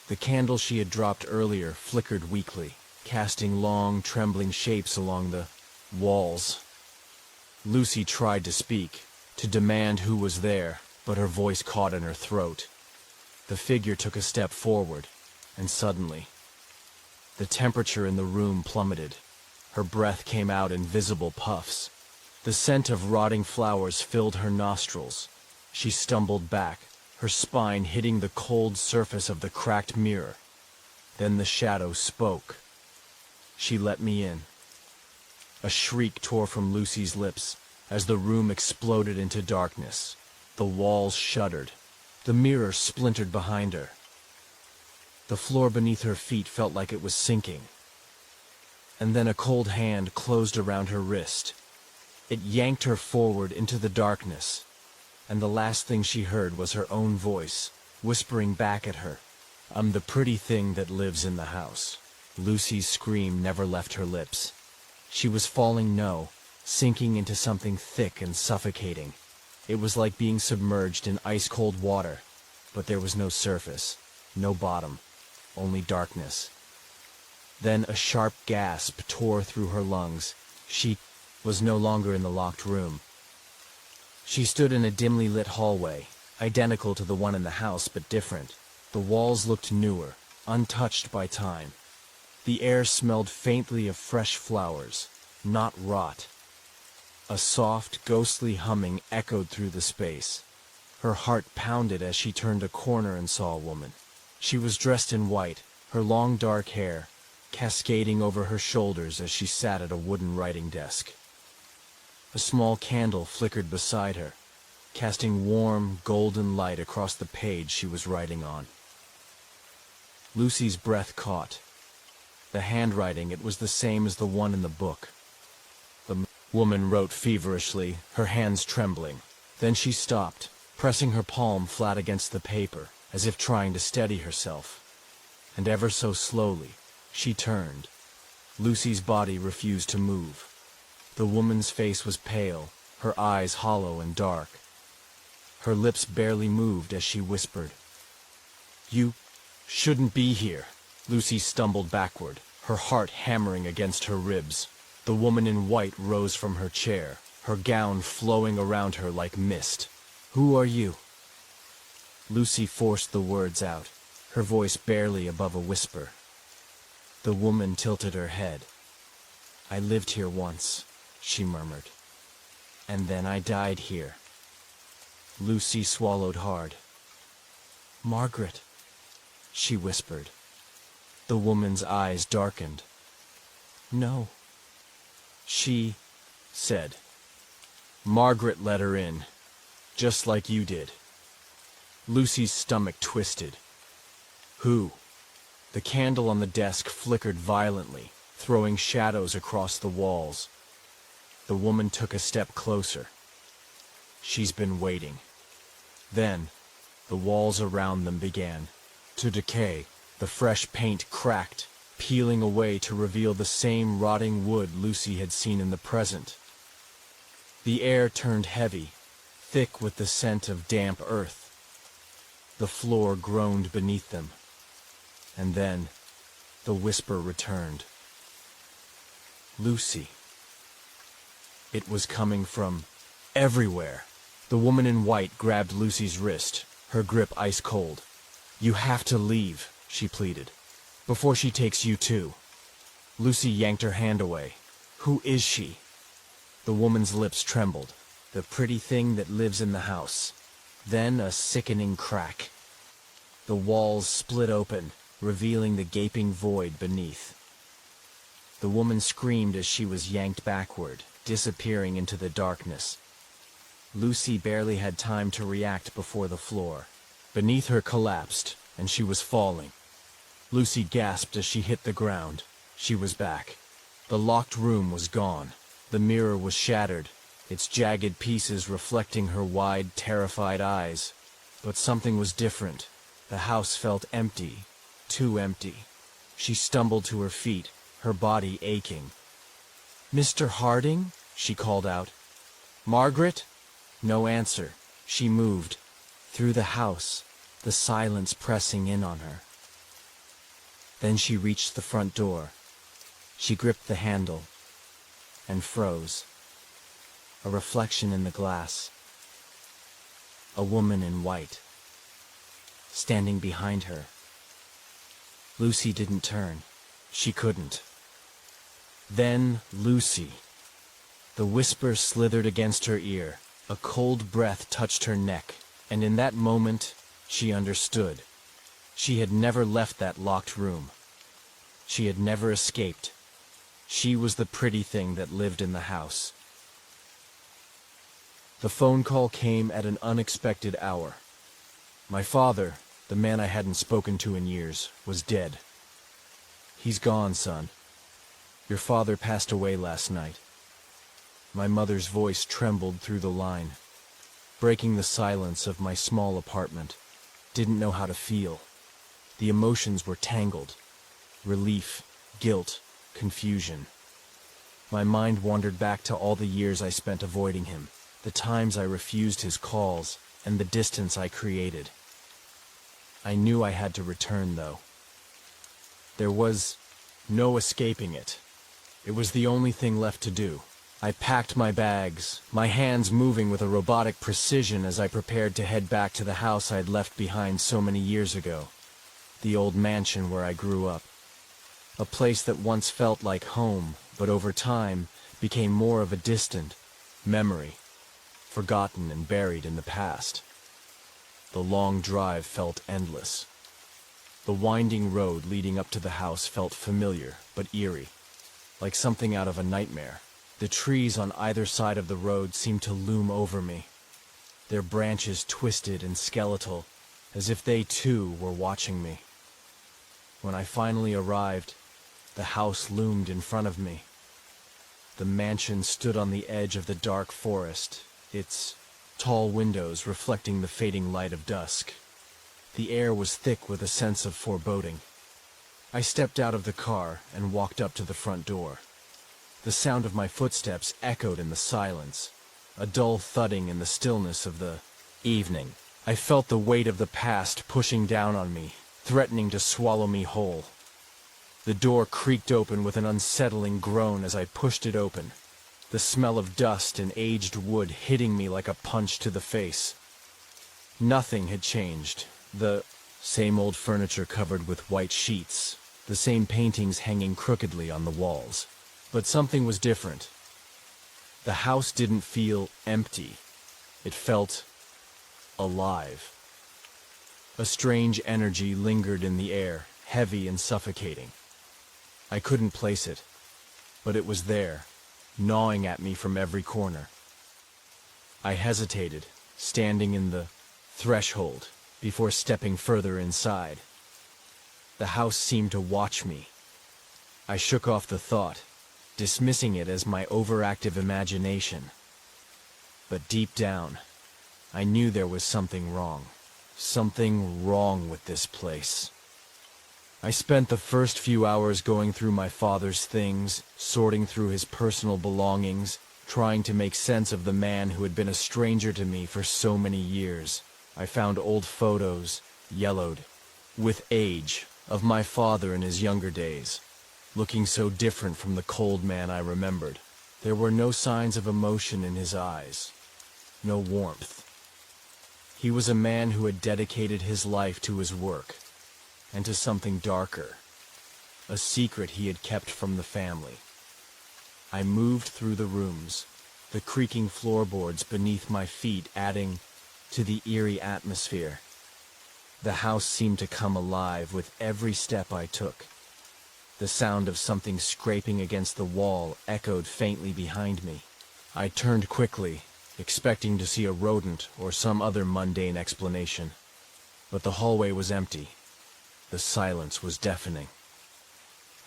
The candle she had dropped earlier flickered weakly, casting long, trembling shapes along the walls. Lucy tried to speak, to demand who was there, but her voice caught in her throat. The figure took a step forward, and suddenly, the temperature in the room plummeted. Her breath came out in visible puffs. The scent of rotting flowers filled her nostrils. She stumbled back, her spine hitting the cold surface of the cracked mirror. Then the shadow spoke. "She let me in." A shriek tore from Lucy's lips as the room exploded into darkness. The walls shuddered. The mirror splintered behind her. The floor beneath her feet felt like it was sinking. And then a cold hand closed around her wrist. It yanked her forward into the darkness, and the last thing she heard was her own voice, whispering back at her, "I'm the pretty thing that lives in the house." Lucy's scream never left her lips. She was falling, sinking into something thick and suffocating. It was like being submerged in ice-cold water, but there was no surface, no bottom, only darkness. Then a sharp gasp tore through her lungs. She was no longer in the locked room. She stood in a dimly lit hallway, identical to the one in the house but different. The walls looked newer, untouched by time. The air smelled faintly of fresh flowers, not rot. A soft, ghostly humming echoed through the space. Her heart pounded as she turned a corner and saw a woman. She was dressed in white, her long dark hair cascading over her shoulders as she sat at a wooden writing desk. A small candle flickered beside her, casting warm, golden light across the page she was writing on. Lucy's breath caught. The handwriting, it was the same as the one in the book. The woman wrote feverishly, her hands trembling. Then she stopped, pressing her palm flat against the paper, as if trying to steady herself. And ever so slowly, she turned. Lucy's body refused to move. The woman's face was pale, her eyes hollow and dark. Her lips barely moved as she whispered, "You shouldn't be here." Lucy stumbled backward, her heart hammering against her ribs. The woman in white rose from her chair, her gown flowing around her like mist. "Who are you?" Lucy forced the words out, her voice barely above a whisper. The woman tilted her head. "I lived here once," she murmured. "And then I died here." Lucy swallowed hard. "Margaret," she whispered. The woman's eyes darkened. "No," she said. "Margaret let her in, just like you did." Lucy's stomach twisted. "Who?" The candle on the desk flickered violently, throwing shadows across the walls. The woman took a step closer. "She's been waiting." Then, the walls around them began to decay. The fresh paint cracked, peeling away to reveal the same rotting wood Lucy had seen in the present. The air turned heavy, thick with the scent of damp earth. The floor groaned beneath them. And then, the whisper returned. "Lucy." It was coming from everywhere. The woman in white grabbed Lucy's wrist, her grip ice cold. "You have to leave," she pleaded, "before she takes you too." Lucy yanked her hand away. "Who is she?" The woman's lips trembled. "The pretty thing that lives in the house." Then a sickening crack. The walls split open, revealing the gaping void beneath. The woman screamed as she was yanked backward, disappearing into the darkness. Lucy barely had time to react before the floor beneath her collapsed, and she was falling. Lucy gasped as she hit the ground. She was back. The locked room was gone. The mirror was shattered, its jagged pieces reflecting her wide, terrified eyes. But something was different. The house felt empty, too empty. She stumbled to her feet, her body aching. "Mr. Harding?" she called out. "Margaret?" No answer. She moved. Through the house, the silence pressing in on her. Then she reached the front door. She gripped the handle and froze. A reflection in the glass. A woman in white, standing behind her. Lucy didn't turn. She couldn't. Then Lucy. The whisper slithered against her ear. A cold breath touched her neck, and in that moment, she understood. She had never left that locked room. She had never escaped. She was the pretty thing that lived in the house. The phone call came at an unexpected hour. My father, the man I hadn't spoken to in years, was dead. "He's gone, son. Your father passed away last night." My mother's voice trembled through the line, breaking the silence of my small apartment. Didn't know how to feel. The emotions were tangled. Relief, guilt, confusion. My mind wandered back to all the years I spent avoiding him, the times I refused his calls, and the distance I created. I knew I had to return, though. There was No escaping it. It was the only thing left to do. I packed my bags, my hands moving with a robotic precision as I prepared to head back to the house I'd left behind so many years ago. The old mansion where I grew up. A place that once felt like home, but over time became more of a distant memory, forgotten and buried in the past. The long drive felt endless. The winding road leading up to the house felt familiar, but eerie, like something out of a nightmare. The trees on either side of the road seemed to loom over me, their branches twisted and skeletal, as if they too were watching me. When I finally arrived, the house loomed in front of me. The mansion stood on the edge of the dark forest, its tall windows reflecting the fading light of dusk. The air was thick with a sense of foreboding. I stepped out of the car and walked up to the front door. The sound of my footsteps echoed in the silence, a dull thudding in the stillness of the evening. I felt the weight of the past pushing down on me, threatening to swallow me whole. The door creaked open with an unsettling groan as I pushed it open, the smell of dust and aged wood hitting me like a punch to the face. Nothing had changed. The same old furniture covered with white sheets, the same paintings hanging crookedly on the walls. But something was different. The house didn't feel empty. It felt alive. A strange energy lingered in the air, heavy and suffocating. I couldn't place it, but it was there, gnawing at me from every corner. I hesitated, standing in the threshold, before stepping further inside. The house seemed to watch me. I shook off the thought, dismissing it as my overactive imagination. But deep down, I knew there was something wrong. Something wrong with this place. I spent the first few hours going through my father's things, sorting through his personal belongings, trying to make sense of the man who had been a stranger to me for so many years. I found old photos, yellowed, with age, of my father in his younger days, looking so different from the cold man I remembered. There were no signs of emotion in his eyes, no warmth. He was a man who had dedicated his life to his work, and to something darker, a secret he had kept from the family. I moved through the rooms, the creaking floorboards beneath my feet adding to the eerie atmosphere. The house seemed to come alive with every step I took. The sound of something scraping against the wall echoed faintly behind me. I turned quickly, expecting to see a rodent or some other mundane explanation. But the hallway was empty. The silence was deafening.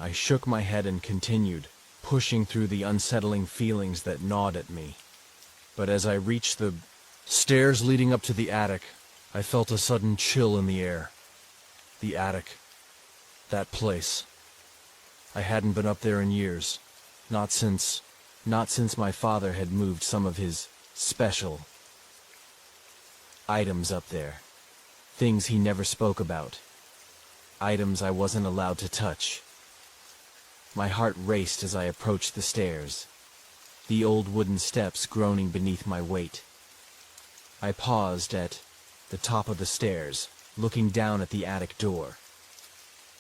I shook my head and continued, pushing through the unsettling feelings that gnawed at me. But as I reached the stairs leading up to the attic, I felt a sudden chill in the air. The attic. That place. I hadn't been up there in years. Not since my father had moved some of his special items up there. Things he never spoke about. Items I wasn't allowed to touch. My heart raced as I approached the stairs, the old wooden steps groaning beneath my weight. I paused at the top of the stairs, looking down at the attic door.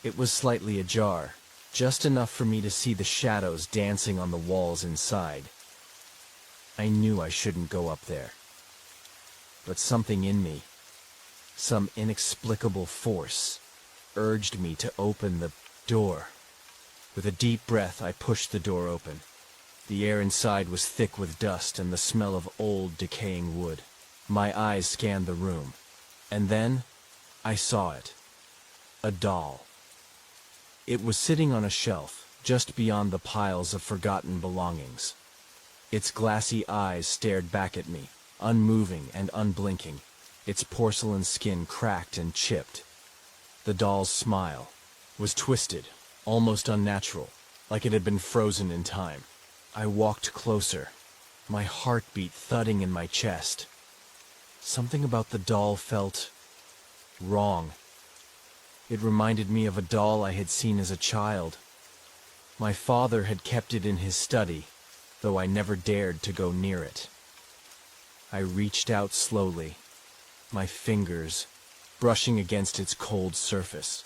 It was slightly ajar, just enough for me to see the shadows dancing on the walls inside. I knew I shouldn't go up there. But something in me, some inexplicable force, urged me to open the door. With a deep breath, I pushed the door open. The air inside was thick with dust and the smell of old, decaying wood. My eyes scanned the room, and then I saw it. A doll. It was sitting on a shelf, just beyond the piles of forgotten belongings. Its glassy eyes stared back at me, unmoving and unblinking, its porcelain skin cracked and chipped. The doll's smile was twisted, almost unnatural, like it had been frozen in time. I walked closer, my heartbeat thudding in my chest. Something about the doll felt wrong. It reminded me of a doll I had seen as a child, My father had kept it in his study, though I never dared to go near it. I reached out slowly, my fingers brushing against its cold surface.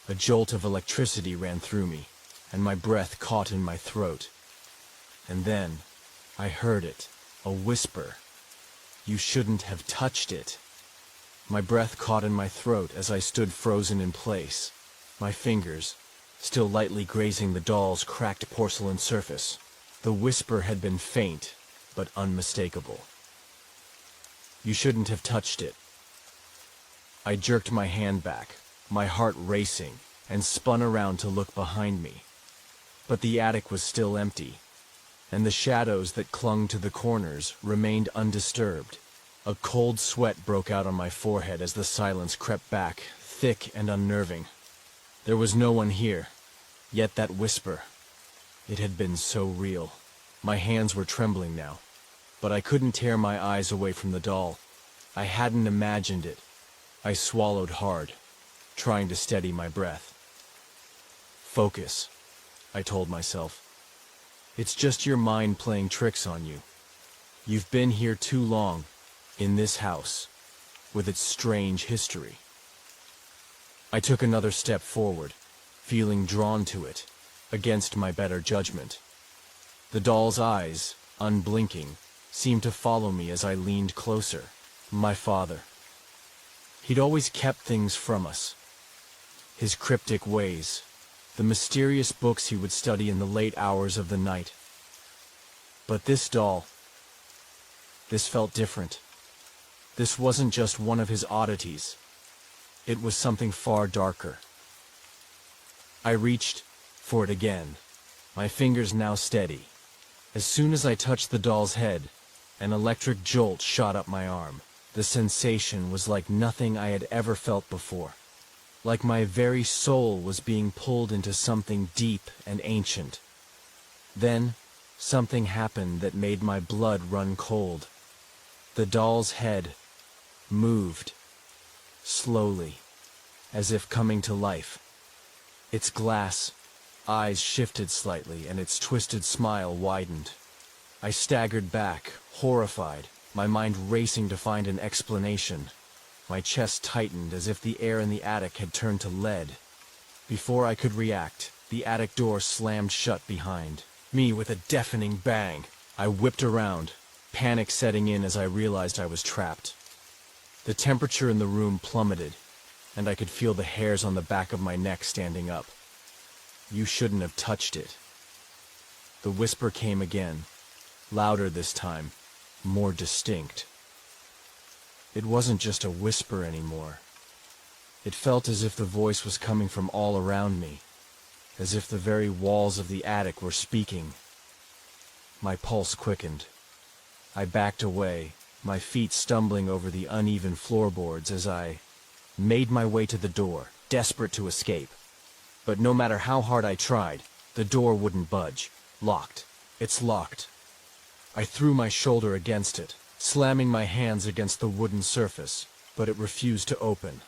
A jolt of electricity ran through me, and my breath caught in my throat. And then, I heard it, a whisper. "You shouldn't have touched it." My breath caught in my throat as I stood frozen in place, my fingers still lightly grazing the doll's cracked porcelain surface. The whisper had been faint, but unmistakable. "You shouldn't have touched it." I jerked my hand back, my heart racing, and spun around to look behind me. But the attic was still empty, and the shadows that clung to the corners remained undisturbed. A cold sweat broke out on my forehead as the silence crept back, thick and unnerving. There was no one here, yet that whisper, it had been so real. My hands were trembling now, but I couldn't tear my eyes away from the doll. I hadn't imagined it. I swallowed hard, trying to steady my breath. "Focus," I told myself. "It's just your mind playing tricks on you. You've been here too long, in this house, with its strange history." I took another step forward, feeling drawn to it, against my better judgment. The doll's eyes, unblinking, seemed to follow me as I leaned closer. My father. He'd always kept things from us. His cryptic ways, the mysterious books he would study in the late hours of the night. But this doll, this felt different. This wasn't just one of his oddities. It was something far darker. I reached for it again, my fingers now steady. As soon as I touched the doll's head, an electric jolt shot up my arm. The sensation was like nothing I had ever felt before. Like my very soul was being pulled into something deep and ancient. Then, something happened that made my blood run cold. The doll's head moved, slowly, as if coming to life. Its glass eyes shifted slightly, and its twisted smile widened. I staggered back, horrified, my mind racing to find an explanation. My chest tightened as if the air in the attic had turned to lead. Before I could react, the attic door slammed shut behind me with a deafening bang. I whipped around, panic setting in as I realized I was trapped. The temperature in the room plummeted, and I could feel the hairs on the back of my neck standing up. "You shouldn't have touched it." The whisper came again, louder this time, more distinct. It wasn't just a whisper anymore. It felt as if the voice was coming from all around me, as if the very walls of the attic were speaking. My pulse quickened. I backed away, my feet stumbling over the uneven floorboards as I made my way to the door, desperate to escape. But no matter how hard I tried, the door wouldn't budge. Locked. It's locked. I threw my shoulder against it, slamming my hands against the wooden surface, but it refused to open.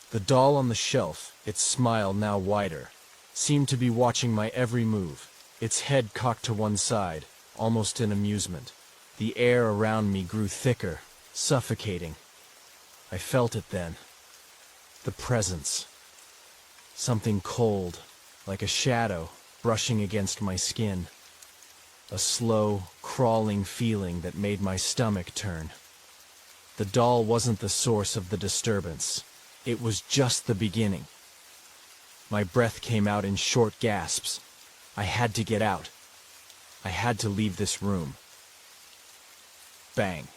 The doll on the shelf, its smile now wider, seemed to be watching my every move, its head cocked to one side, almost in amusement. The air around me grew thicker, suffocating. I felt it then. The presence. Something cold, like a shadow, brushing against my skin. A slow, crawling feeling that made my stomach turn. The doll wasn't the source of the disturbance. It was just the beginning. My breath came out in short gasps. I had to get out. I had to leave this room. Bang.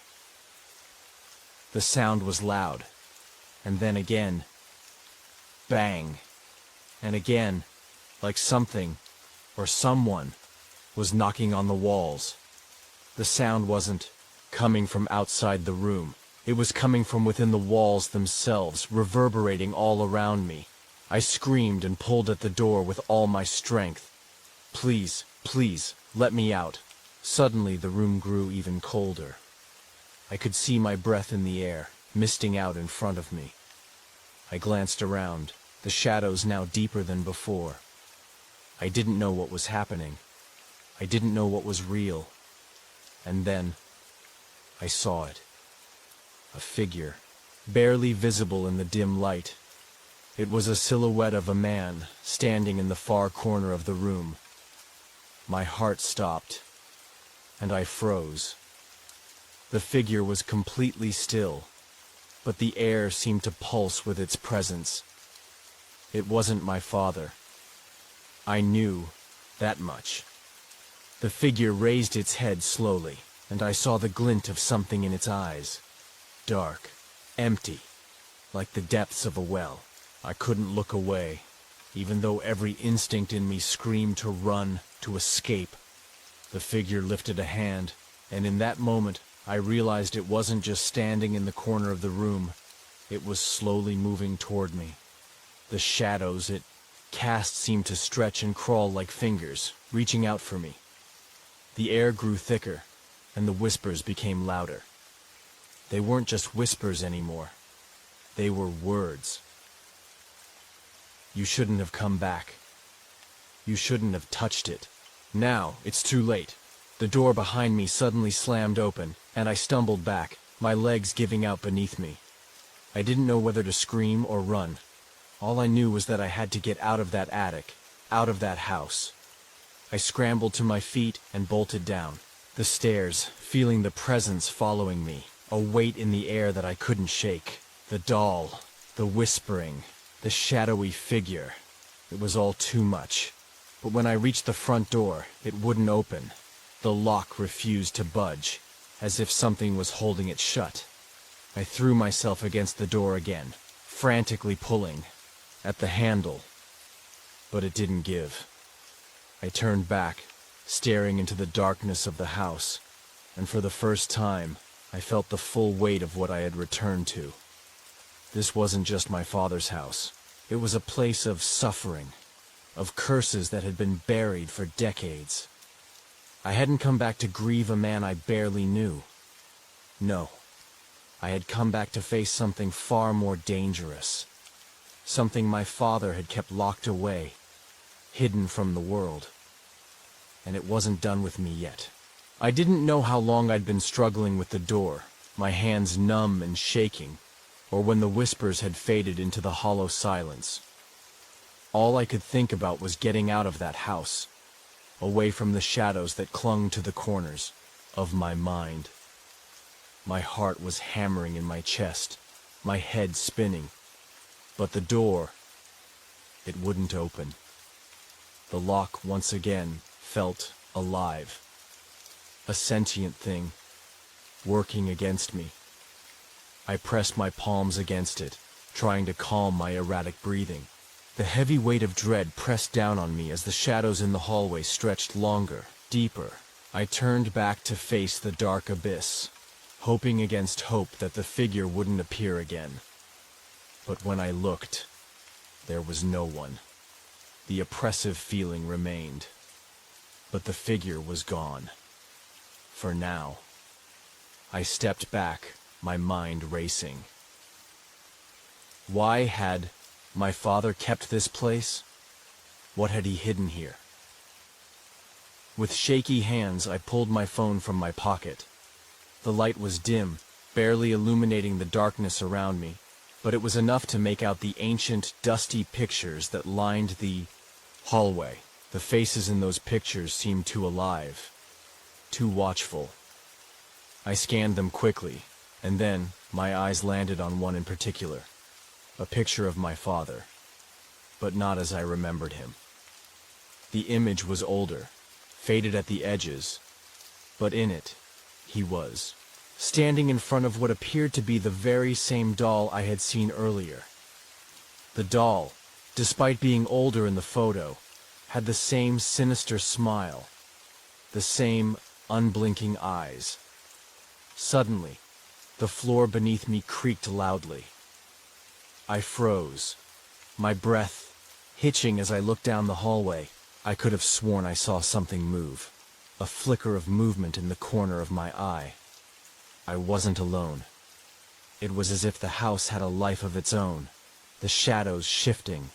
The sound was loud, and then again. Bang. And again, like something, or someone, was knocking on the walls. The sound wasn't coming from outside the room. It was coming from within the walls themselves, reverberating all around me. I screamed and pulled at the door with all my strength. "Please, please, let me out." Suddenly the room grew even colder. I could see my breath in the air, misting out in front of me. I glanced around, the shadows now deeper than before. I didn't know what was happening. I didn't know what was real. And then, I saw it. A figure, barely visible in the dim light. It was a silhouette of a man, standing in the far corner of the room. My heart stopped, and I froze. The figure was completely still, but the air seemed to pulse with its presence. It wasn't my father. I knew that much. The figure raised its head slowly, and I saw the glint of something in its eyes. Dark, empty, like the depths of a well. I couldn't look away, even though every instinct in me screamed to run, to escape. The figure lifted a hand, and in that moment, I realized it wasn't just standing in the corner of the room. It was slowly moving toward me. The shadows it cast seemed to stretch and crawl like fingers, reaching out for me. The air grew thicker, and the whispers became louder. They weren't just whispers anymore. They were words. You shouldn't have come back. You shouldn't have touched it. Now, it's too late. The door behind me suddenly slammed open, and I stumbled back, my legs giving out beneath me. I didn't know whether to scream or run. All I knew was that I had to get out of that attic, out of that house. I scrambled to my feet and bolted down the stairs, feeling the presence following me, a weight in the air that I couldn't shake. The doll, the whispering, the shadowy figure. It was all too much. But when I reached the front door, it wouldn't open. The lock refused to budge, as if something was holding it shut. I threw myself against the door again, frantically pulling at the handle, but it didn't give. I turned back, staring into the darkness of the house, and for the first time, I felt the full weight of what I had returned to. This wasn't just my father's house. It was a place of suffering, of curses that had been buried for decades. I hadn't come back to grieve a man I barely knew. No, I had come back to face something far more dangerous. Something my father had kept locked away, hidden from the world. And it wasn't done with me yet. I didn't know how long I'd been struggling with the door, my hands numb and shaking, or when the whispers had faded into the hollow silence. All I could think about was getting out of that house, away from the shadows that clung to the corners of my mind. My heart was hammering in my chest, my head spinning. But the door, it wouldn't open. The lock once again felt alive. A sentient thing, working against me. I pressed my palms against it, trying to calm my erratic breathing. The heavy weight of dread pressed down on me as the shadows in the hallway stretched longer, deeper. I turned back to face the dark abyss, hoping against hope that the figure wouldn't appear again. But when I looked, there was no one. The oppressive feeling remained, but the figure was gone. For now. I stepped back, my mind racing. Why had my father kept this place? What had he hidden here? With shaky hands, I pulled my phone from my pocket. The light was dim, barely illuminating the darkness around me, but it was enough to make out the ancient, dusty pictures that lined the hallway. The faces in those pictures seemed too alive, too watchful. I scanned them quickly, and then my eyes landed on one in particular, a picture of my father, but not as I remembered him. The image was older, faded at the edges, but in it, he was, standing in front of what appeared to be the very same doll I had seen earlier. The doll, despite being older in the photo, had the same sinister smile, the same unblinking eyes. Suddenly, the floor beneath me creaked loudly. I froze, my breath hitching as I looked down the hallway. I could have sworn I saw something move, a flicker of movement in the corner of my eye. I wasn't alone. It was as if the house had a life of its own, the shadows shifting,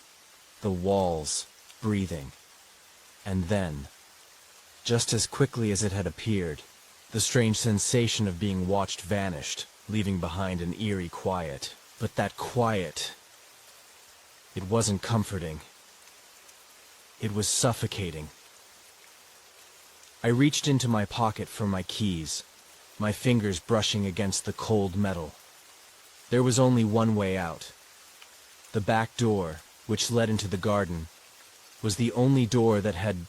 the walls breathing. And then, just as quickly as it had appeared, the strange sensation of being watched vanished, leaving behind an eerie quiet. But that quiet, it wasn't comforting. It was suffocating. I reached into my pocket for my keys, my fingers brushing against the cold metal. There was only one way out. The back door, which led into the garden, was the only door that had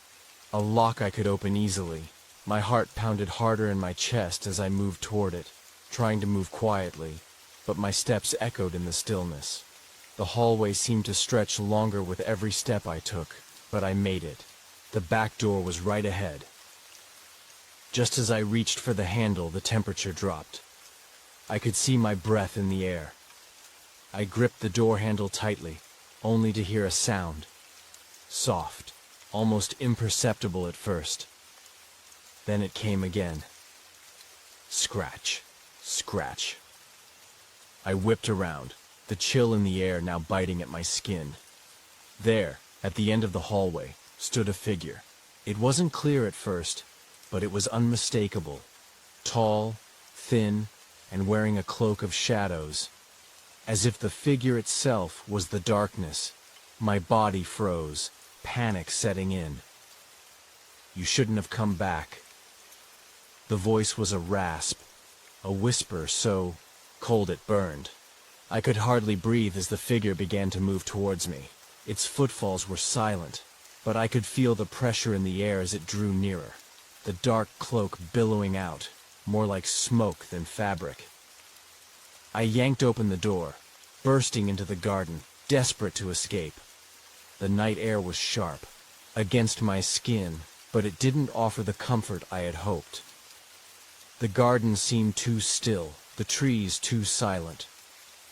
a lock I could open easily. My heart pounded harder in my chest as I moved toward it, trying to move quietly, but my steps echoed in the stillness. The hallway seemed to stretch longer with every step I took, but I made it. The back door was right ahead. Just as I reached for the handle, the temperature dropped. I could see my breath in the air. I gripped the door handle tightly, only to hear a sound. Soft, almost imperceptible at first. Then it came again. Scratch, scratch. I whipped around, the chill in the air now biting at my skin. There, at the end of the hallway, stood a figure. It wasn't clear at first, but it was unmistakable. Tall, thin, and wearing a cloak of shadows. As if the figure itself was the darkness, my body froze, panic setting in. "You shouldn't have come back." The voice was a rasp, a whisper so cold it burned. I could hardly breathe as the figure began to move towards me. Its footfalls were silent, but I could feel the pressure in the air as it drew nearer. The dark cloak billowing out, more like smoke than fabric. I yanked open the door, bursting into the garden, desperate to escape. The night air was sharp, against my skin, but it didn't offer the comfort I had hoped. The garden seemed too still, the trees too silent.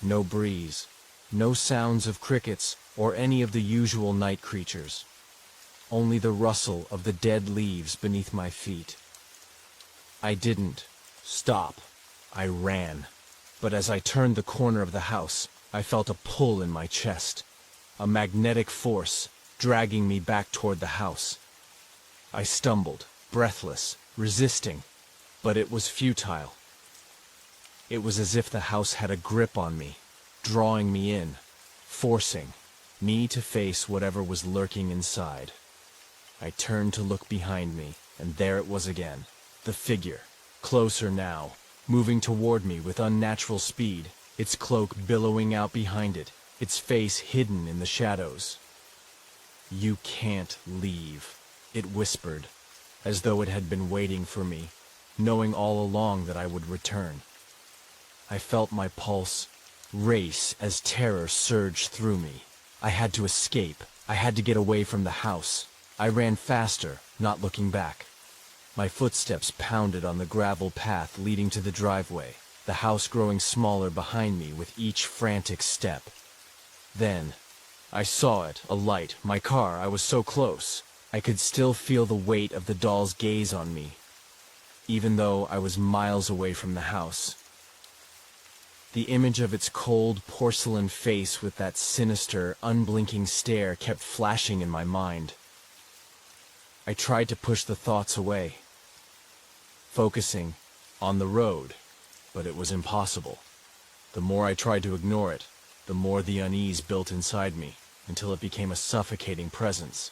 No breeze, no sounds of crickets or any of the usual night creatures. Only the rustle of the dead leaves beneath my feet. I didn't stop. I ran. But as I turned the corner of the house, I felt a pull in my chest, a magnetic force dragging me back toward the house. I stumbled, breathless, resisting, but it was futile. It was as if the house had a grip on me, drawing me in, forcing me to face whatever was lurking inside. I turned to look behind me, and there it was again, the figure, closer now, moving toward me with unnatural speed, its cloak billowing out behind it, its face hidden in the shadows. "You can't leave," it whispered, as though it had been waiting for me, knowing all along that I would return. I felt my pulse race as terror surged through me. I had to escape. I had to get away from the house. I ran faster, not looking back. My footsteps pounded on the gravel path leading to the driveway, the house growing smaller behind me with each frantic step. Then, I saw it, a light, my car. I was so close. I could still feel the weight of the doll's gaze on me, even though I was miles away from the house. The image of its cold porcelain face with that sinister, unblinking stare kept flashing in my mind. I tried to push the thoughts away, focusing on the road, but it was impossible. The more I tried to ignore it, the more the unease built inside me, until it became a suffocating presence.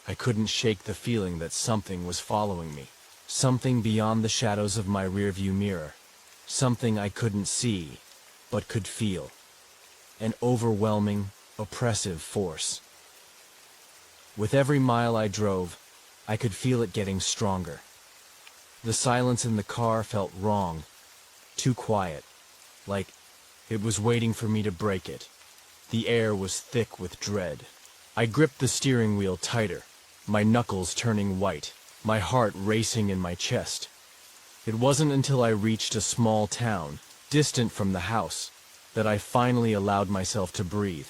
I couldn't shake the feeling that something was following me, something beyond the shadows of my rearview mirror, something I couldn't see, but could feel. An overwhelming, oppressive force. With every mile I drove, I could feel it getting stronger. The silence in the car felt wrong, too quiet, like it was waiting for me to break it. The air was thick with dread. I gripped the steering wheel tighter, my knuckles turning white, my heart racing in my chest. It wasn't until I reached a small town, distant from the house, that I finally allowed myself to breathe.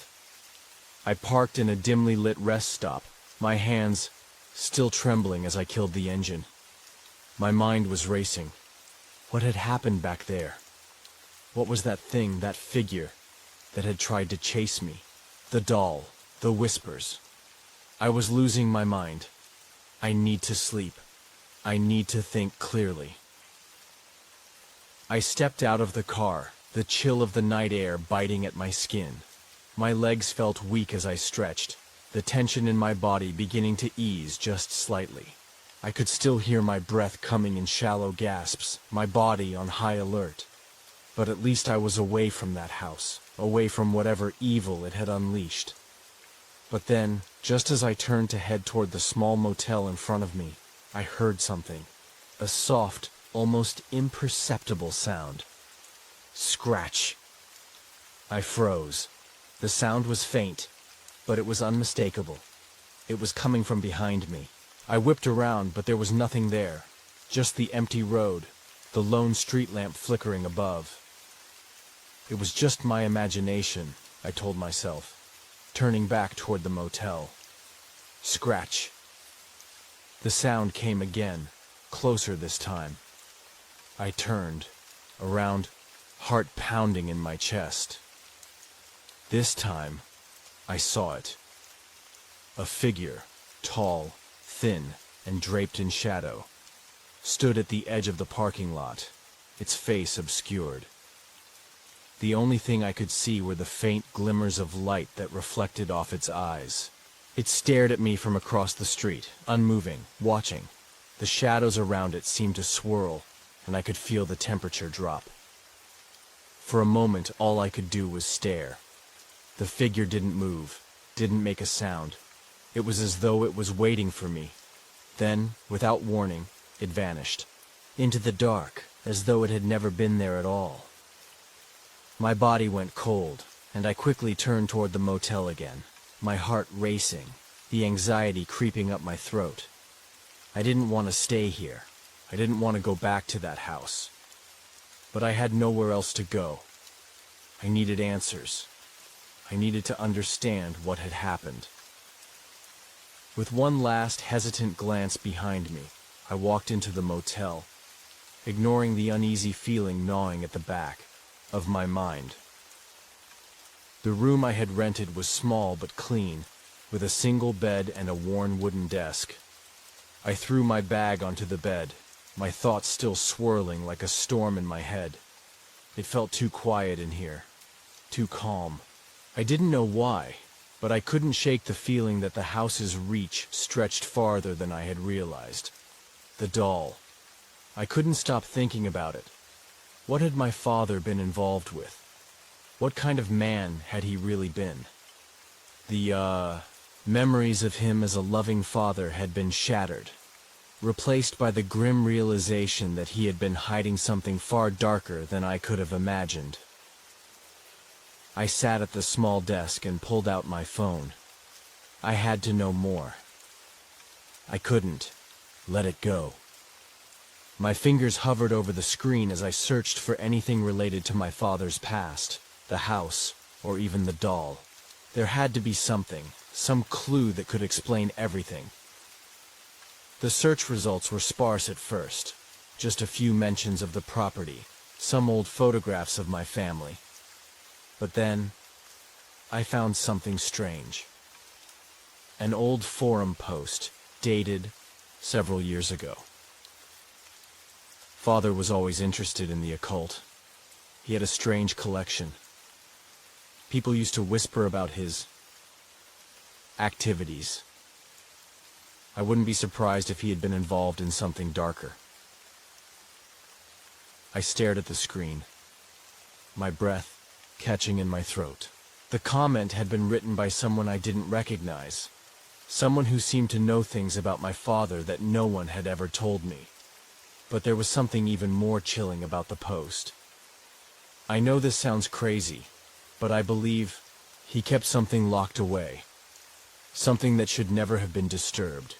I parked in a dimly lit rest stop, my hands still trembling as I killed the engine. My mind was racing. What had happened back there? What was that thing, that figure, that had tried to chase me? The doll, the whispers. I was losing my mind. I need to sleep. I need to think clearly. I stepped out of the car, the chill of the night air biting at my skin. My legs felt weak as I stretched, the tension in my body beginning to ease just slightly. I could still hear my breath coming in shallow gasps, my body on high alert. But at least I was away from that house, away from whatever evil it had unleashed. But then, just as I turned to head toward the small motel in front of me, I heard something. A soft, almost imperceptible sound. Scratch. I froze. The sound was faint, but it was unmistakable. It was coming from behind me. I whipped around, but there was nothing there. Just the empty road, the lone street lamp flickering above. It was just my imagination, I told myself, turning back toward the motel. Scratch. The sound came again, closer this time. I turned, around, heart pounding in my chest. This time, I saw it. A figure, tall, thin, and draped in shadow, stood at the edge of the parking lot, its face obscured. The only thing I could see were the faint glimmers of light that reflected off its eyes. It stared at me from across the street, unmoving, watching. The shadows around it seemed to swirl, and I could feel the temperature drop. For a moment, all I could do was stare. The figure didn't move, didn't make a sound. It was as though it was waiting for me. Then, without warning, it vanished. Into the dark, as though it had never been there at all. My body went cold, and I quickly turned toward the motel again, my heart racing, the anxiety creeping up my throat. I didn't want to stay here. I didn't want to go back to that house. But I had nowhere else to go. I needed answers. I needed to understand what had happened. With one last hesitant glance behind me, I walked into the motel, ignoring the uneasy feeling gnawing at the back of my mind. The room I had rented was small but clean, with a single bed and a worn wooden desk. I threw my bag onto the bed, my thoughts still swirling like a storm in my head. It felt too quiet in here, too calm. I didn't know why, but I couldn't shake the feeling that the house's reach stretched farther than I had realized. The doll. I couldn't stop thinking about it. What had my father been involved with? What kind of man had he really been? The, memories of him as a loving father had been shattered, replaced by the grim realization that he had been hiding something far darker than I could have imagined. I sat at the small desk and pulled out my phone. I had to know more. I couldn't let it go. My fingers hovered over the screen as I searched for anything related to my father's past, the house, or even the doll. There had to be something, some clue that could explain everything. The search results were sparse at first, just a few mentions of the property, some old photographs of my family. But then, I found something strange. An old forum post, dated several years ago. Father was always interested in the occult. He had a strange collection. People used to whisper about his activities. I wouldn't be surprised if he had been involved in something darker. I stared at the screen, my breath catching in my throat. The comment had been written by someone I didn't recognize, someone who seemed to know things about my father that no one had ever told me. But there was something even more chilling about the post. I know this sounds crazy, but I believe he kept something locked away, something that should never have been disturbed.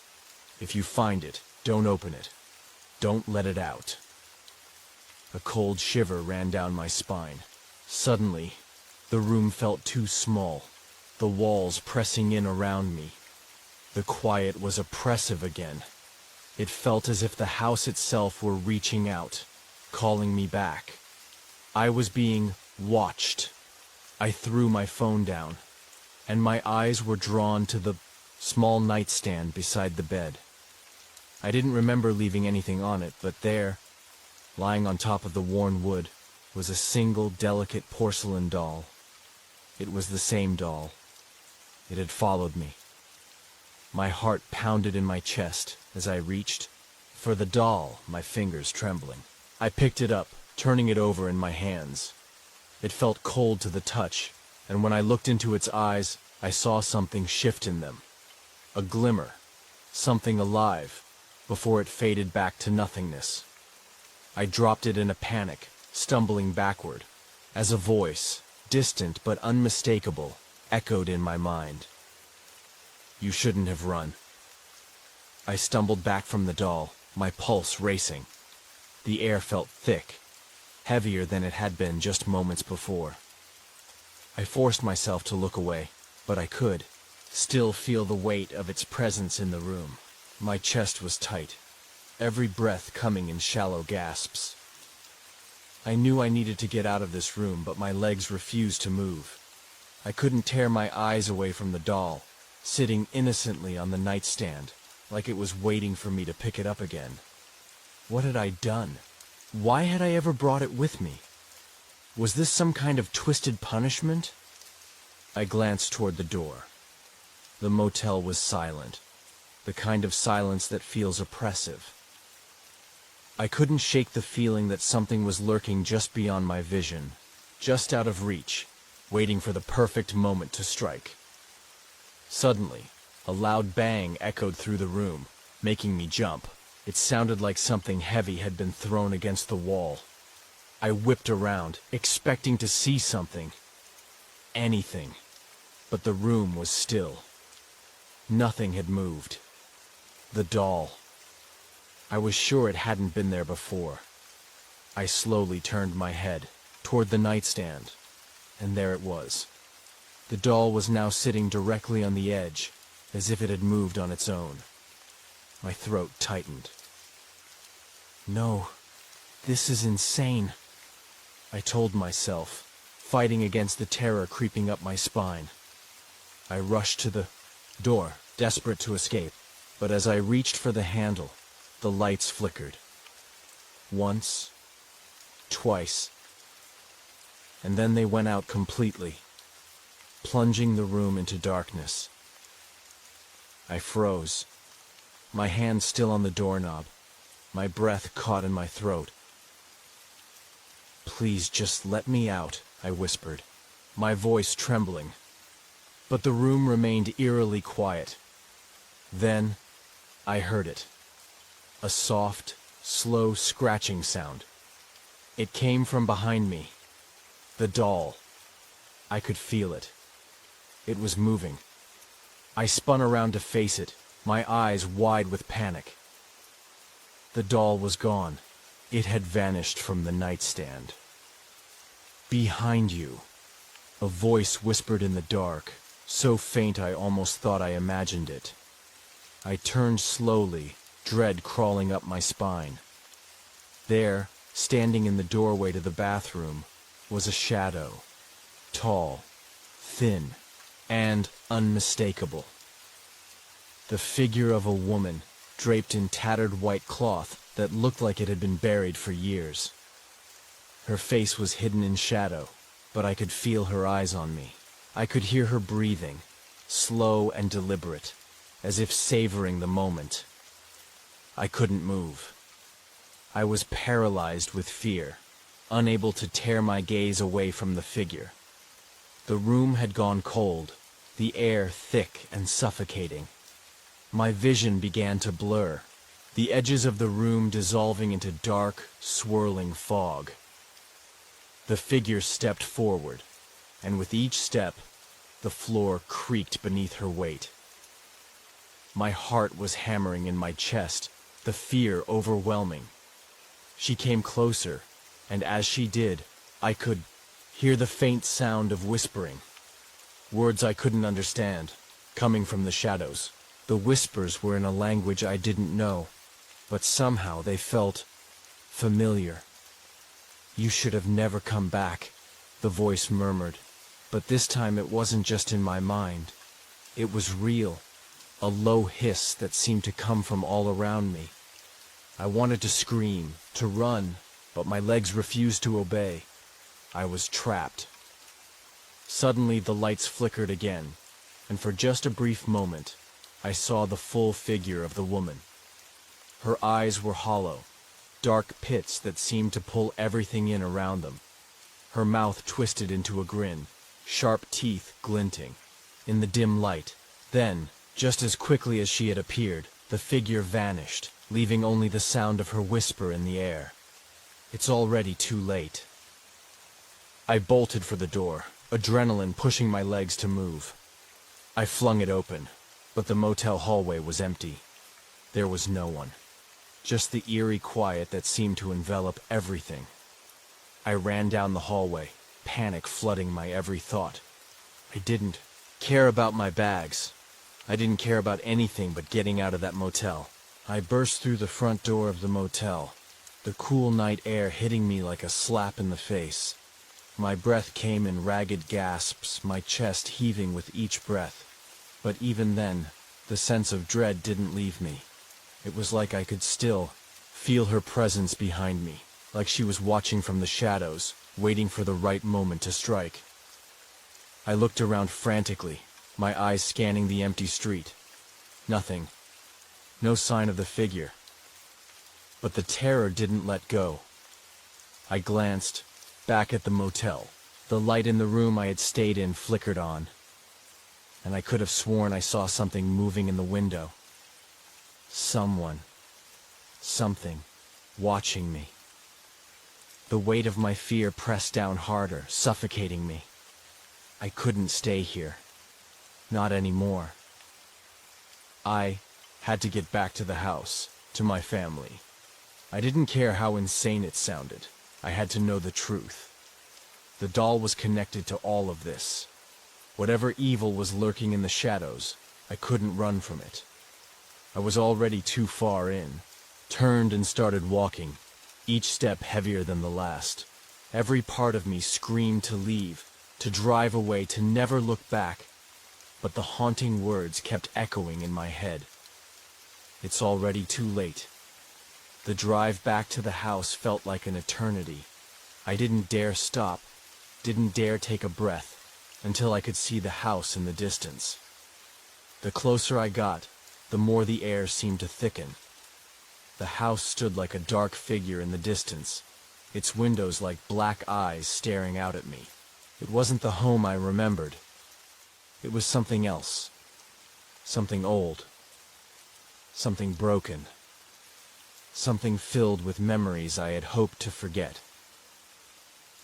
If you find it, don't open it. Don't let it out. A cold shiver ran down my spine. Suddenly, the room felt too small, the walls pressing in around me. The quiet was oppressive again. It felt as if the house itself were reaching out, calling me back. I was being watched. I threw my phone down, and my eyes were drawn to the small nightstand beside the bed. I didn't remember leaving anything on it, but there, lying on top of the worn wood, was a single delicate porcelain doll. It was the same doll. It had followed me. My heart pounded in my chest as I reached for the doll, my fingers trembling. I picked it up, turning it over in my hands. It felt cold to the touch, and when I looked into its eyes, I saw something shift in them. A glimmer, something alive, before it faded back to nothingness. I dropped it in a panic, stumbling backward, as a voice, distant but unmistakable, echoed in my mind. "You shouldn't have run." I stumbled back from the doll, my pulse racing. The air felt thick, heavier than it had been just moments before. I forced myself to look away, but I could still feel the weight of its presence in the room. My chest was tight, every breath coming in shallow gasps. I knew I needed to get out of this room, but my legs refused to move. I couldn't tear my eyes away from the doll, sitting innocently on the nightstand, like it was waiting for me to pick it up again. What had I done? Why had I ever brought it with me? Was this some kind of twisted punishment? I glanced toward the door. The motel was silent, the kind of silence that feels oppressive. I couldn't shake the feeling that something was lurking just beyond my vision, just out of reach, waiting for the perfect moment to strike. Suddenly, a loud bang echoed through the room, making me jump. It sounded like something heavy had been thrown against the wall. I whipped around, expecting to see something. Anything. But the room was still. Nothing had moved. The doll. I was sure it hadn't been there before. I slowly turned my head toward the nightstand, and there it was. The doll was now sitting directly on the edge, as if it had moved on its own. My throat tightened. No, this is insane, I told myself, fighting against the terror creeping up my spine. I rushed to the door, desperate to escape, but as I reached for the handle, the lights flickered. Once, twice, and then they went out completely, plunging the room into darkness. I froze, my hand still on the doorknob, my breath caught in my throat. "Please just let me out," I whispered, my voice trembling. But the room remained eerily quiet. Then I heard it. A soft, slow scratching sound. It came from behind me. The doll. I could feel it. It was moving. I spun around to face it, my eyes wide with panic. The doll was gone. It had vanished from the nightstand. "Behind you," a voice whispered in the dark, so faint I almost thought I imagined it. I turned slowly, dread crawling up my spine. There, standing in the doorway to the bathroom, was a shadow, tall, thin, and unmistakable. The figure of a woman, draped in tattered white cloth that looked like it had been buried for years. Her face was hidden in shadow, but I could feel her eyes on me. I could hear her breathing, slow and deliberate, as if savoring the moment. I couldn't move. I was paralyzed with fear, unable to tear my gaze away from the figure. The room had gone cold, the air thick and suffocating. My vision began to blur, the edges of the room dissolving into dark, swirling fog. The figure stepped forward, and with each step, the floor creaked beneath her weight. My heart was hammering in my chest, the fear overwhelming. She came closer, and as she did, I could hear the faint sound of whispering. Words I couldn't understand, coming from the shadows. The whispers were in a language I didn't know, but somehow they felt familiar. "You should have never come back," the voice murmured. But this time it wasn't just in my mind. It was real, a low hiss that seemed to come from all around me. I wanted to scream, to run, but my legs refused to obey. I was trapped. Suddenly the lights flickered again, and for just a brief moment, I saw the full figure of the woman. Her eyes were hollow, dark pits that seemed to pull everything in around them. Her mouth twisted into a grin, sharp teeth glinting in the dim light. Then, just as quickly as she had appeared, the figure vanished, leaving only the sound of her whisper in the air. It's already too late. I bolted for the door, adrenaline pushing my legs to move. I flung it open, but the motel hallway was empty. There was no one. Just the eerie quiet that seemed to envelop everything. I ran down the hallway, panic flooding my every thought. I didn't care about my bags. I didn't care about anything but getting out of that motel. I burst through the front door of the motel, the cool night air hitting me like a slap in the face. My breath came in ragged gasps, my chest heaving with each breath. But even then, the sense of dread didn't leave me. It was like I could still feel her presence behind me, like she was watching from the shadows, waiting for the right moment to strike. I looked around frantically, my eyes scanning the empty street. Nothing. No sign of the figure. But the terror didn't let go. I glanced back at the motel. The light in the room I had stayed in flickered on, and I could have sworn I saw something moving in the window. Someone, something, watching me. The weight of my fear pressed down harder, suffocating me. I couldn't stay here. Not anymore. I had to get back to the house, to my family. I didn't care how insane it sounded. I had to know the truth. The doll was connected to all of this. Whatever evil was lurking in the shadows, I couldn't run from it. I was already too far in, turned and started walking, each step heavier than the last. Every part of me screamed to leave, to drive away, to never look back, but the haunting words kept echoing in my head. It's already too late. The drive back to the house felt like an eternity. I didn't dare stop, didn't dare take a breath, until I could see the house in the distance. The closer I got, the more the air seemed to thicken. The house stood like a dark figure in the distance, its windows like black eyes staring out at me. It wasn't the home I remembered. It was something else. Something old. Something broken. Something filled with memories I had hoped to forget.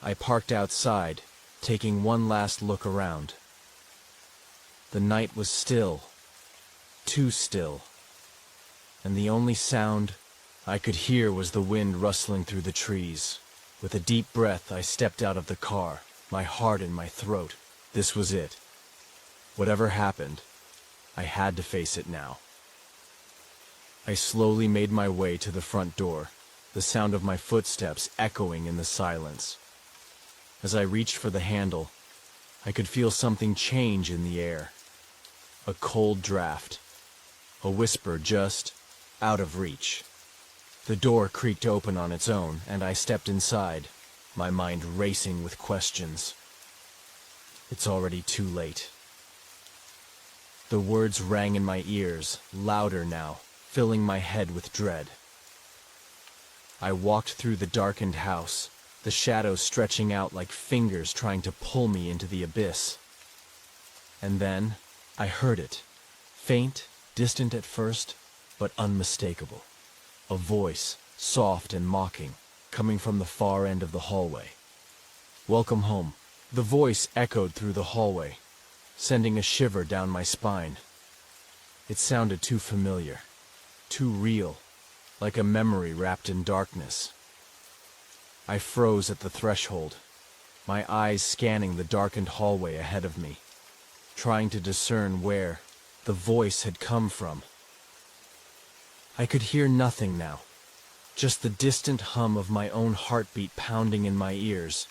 I parked outside, taking one last look around. The night was still. Too still, and the only sound I could hear was the wind rustling through the trees. With a deep breath, I stepped out of the car, my heart in my throat. This was it. Whatever happened, I had to face it now. I slowly made my way to the front door, the sound of my footsteps echoing in the silence. As I reached for the handle, I could feel something change in the air. A cold draft. A whisper just out of reach. The door creaked open on its own, and I stepped inside, my mind racing with questions. It's already too late. The words rang in my ears, louder now, filling my head with dread. I walked through the darkened house, the shadows stretching out like fingers trying to pull me into the abyss. And then I heard it, faint, distant at first, but unmistakable. A voice, soft and mocking, coming from the far end of the hallway. "Welcome home." The voice echoed through the hallway, sending a shiver down my spine. It sounded too familiar, too real, like a memory wrapped in darkness. I froze at the threshold, my eyes scanning the darkened hallway ahead of me, trying to discern where the voice had come from. I could hear nothing now, just the distant hum of my own heartbeat pounding in my ears.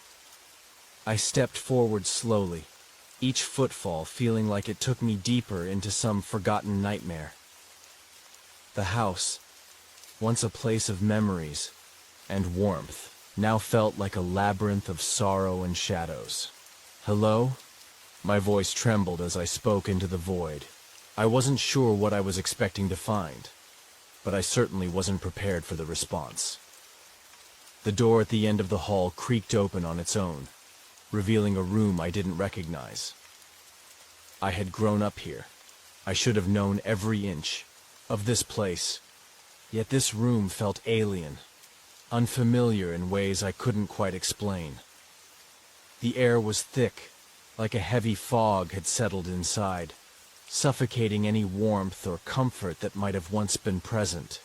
I stepped forward slowly, each footfall feeling like it took me deeper into some forgotten nightmare. The house, once a place of memories and warmth, now felt like a labyrinth of sorrow and shadows. "Hello?" My voice trembled as I spoke into the void. I wasn't sure what I was expecting to find, but I certainly wasn't prepared for the response. The door at the end of the hall creaked open on its own, revealing a room I didn't recognize. I had grown up here. I should have known every inch of this place, yet this room felt alien, unfamiliar in ways I couldn't quite explain. The air was thick, like a heavy fog had settled inside, suffocating any warmth or comfort that might have once been present.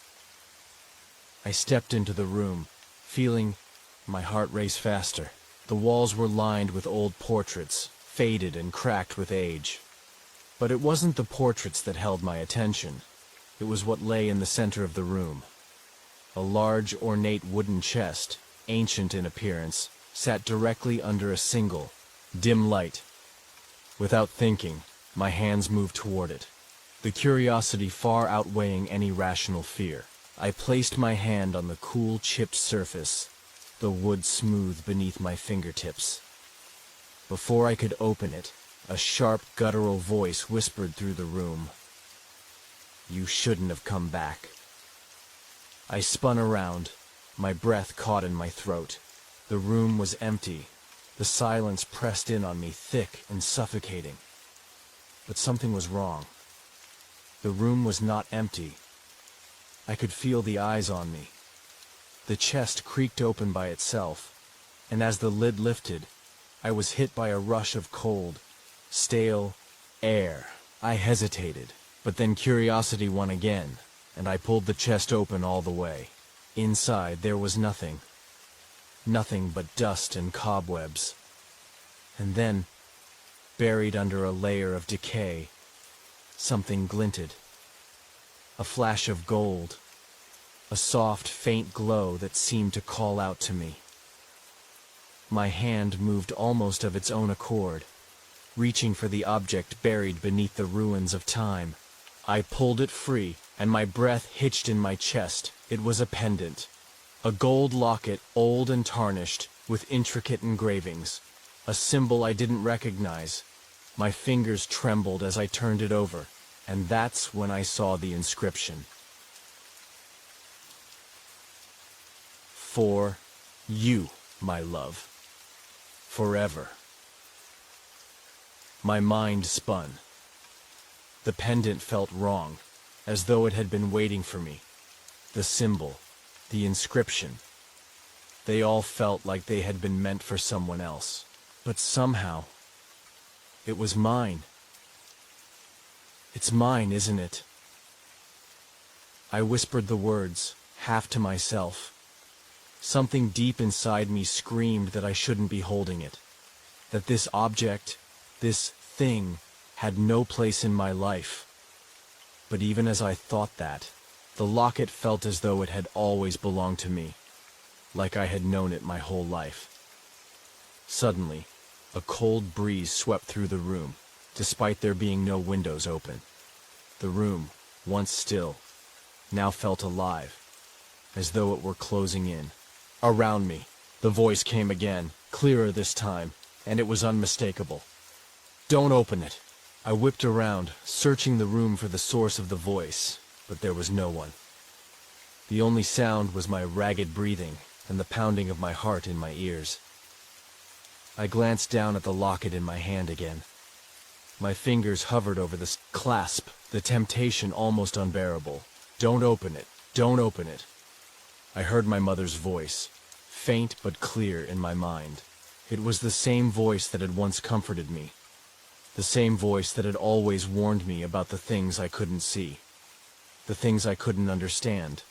I stepped into the room, feeling my heart race faster. The walls were lined with old portraits, faded and cracked with age. But it wasn't the portraits that held my attention. It was what lay in the center of the room. A large, ornate wooden chest, ancient in appearance, sat directly under a single, dim light. Without thinking, my hands moved toward it, the curiosity far outweighing any rational fear. I placed my hand on the cool, chipped surface, the wood smooth beneath my fingertips. Before I could open it, a sharp, guttural voice whispered through the room. "You shouldn't have come back." I spun around, my breath caught in my throat. The room was empty. The silence pressed in on me, thick and suffocating. But something was wrong. The room was not empty. I could feel the eyes on me. The chest creaked open by itself, and as the lid lifted, I was hit by a rush of cold, stale air. I hesitated, but then curiosity won again, and I pulled the chest open all the way. Inside there was nothing. Nothing but dust and cobwebs. And then, buried under a layer of decay, something glinted. A flash of gold. A soft, faint glow that seemed to call out to me. My hand moved almost of its own accord, reaching for the object buried beneath the ruins of time. I pulled it free, and my breath hitched in my chest. It was a pendant. A gold locket, old and tarnished, with intricate engravings. A symbol I didn't recognize. My fingers trembled as I turned it over, and that's when I saw the inscription. "For you, my love. Forever." My mind spun. The pendant felt wrong, as though it had been waiting for me. The symbol, the inscription, they all felt like they had been meant for someone else. But somehow, it was mine. "It's mine, isn't it?" I whispered the words, half to myself. Something deep inside me screamed that I shouldn't be holding it, that this object, this thing, had no place in my life. But even as I thought that, the locket felt as though it had always belonged to me, like I had known it my whole life. Suddenly, a cold breeze swept through the room, despite there being no windows open. The room, once still, now felt alive, as though it were closing in. Around me, the voice came again, clearer this time, and it was unmistakable. "Don't open it." I whipped around, searching the room for the source of the voice, but there was no one. The only sound was my ragged breathing and the pounding of my heart in my ears. I glanced down at the locket in my hand again. My fingers hovered over the clasp, the temptation almost unbearable. "Don't open it. Don't open it." I heard my mother's voice, faint but clear in my mind. It was the same voice that had once comforted me, the same voice that had always warned me about the things I couldn't see, the things I couldn't understand.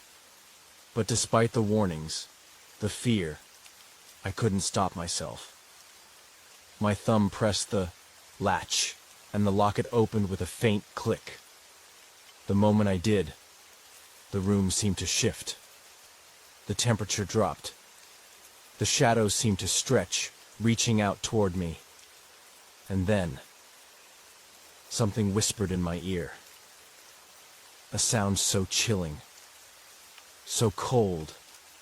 But despite the warnings, the fear, I couldn't stop myself. My thumb pressed the latch, and the locket opened with a faint click. The moment I did, the room seemed to shift. The temperature dropped. The shadows seemed to stretch, reaching out toward me. And then, something whispered in my ear. A sound so chilling, so cold,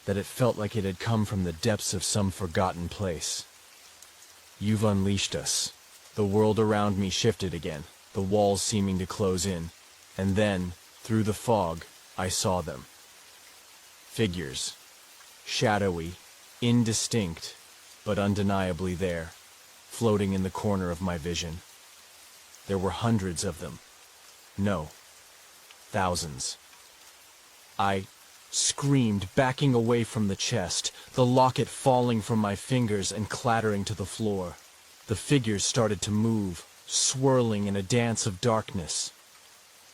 that it felt like it had come from the depths of some forgotten place. "You've unleashed us." The world around me shifted again, the walls seeming to close in, and then, through the fog, I saw them. Figures, shadowy, indistinct, but undeniably there, floating in the corner of my vision. There were hundreds of them. No, thousands. I screamed, backing away from the chest, the locket falling from my fingers and clattering to the floor. The figures started to move, swirling in a dance of darkness.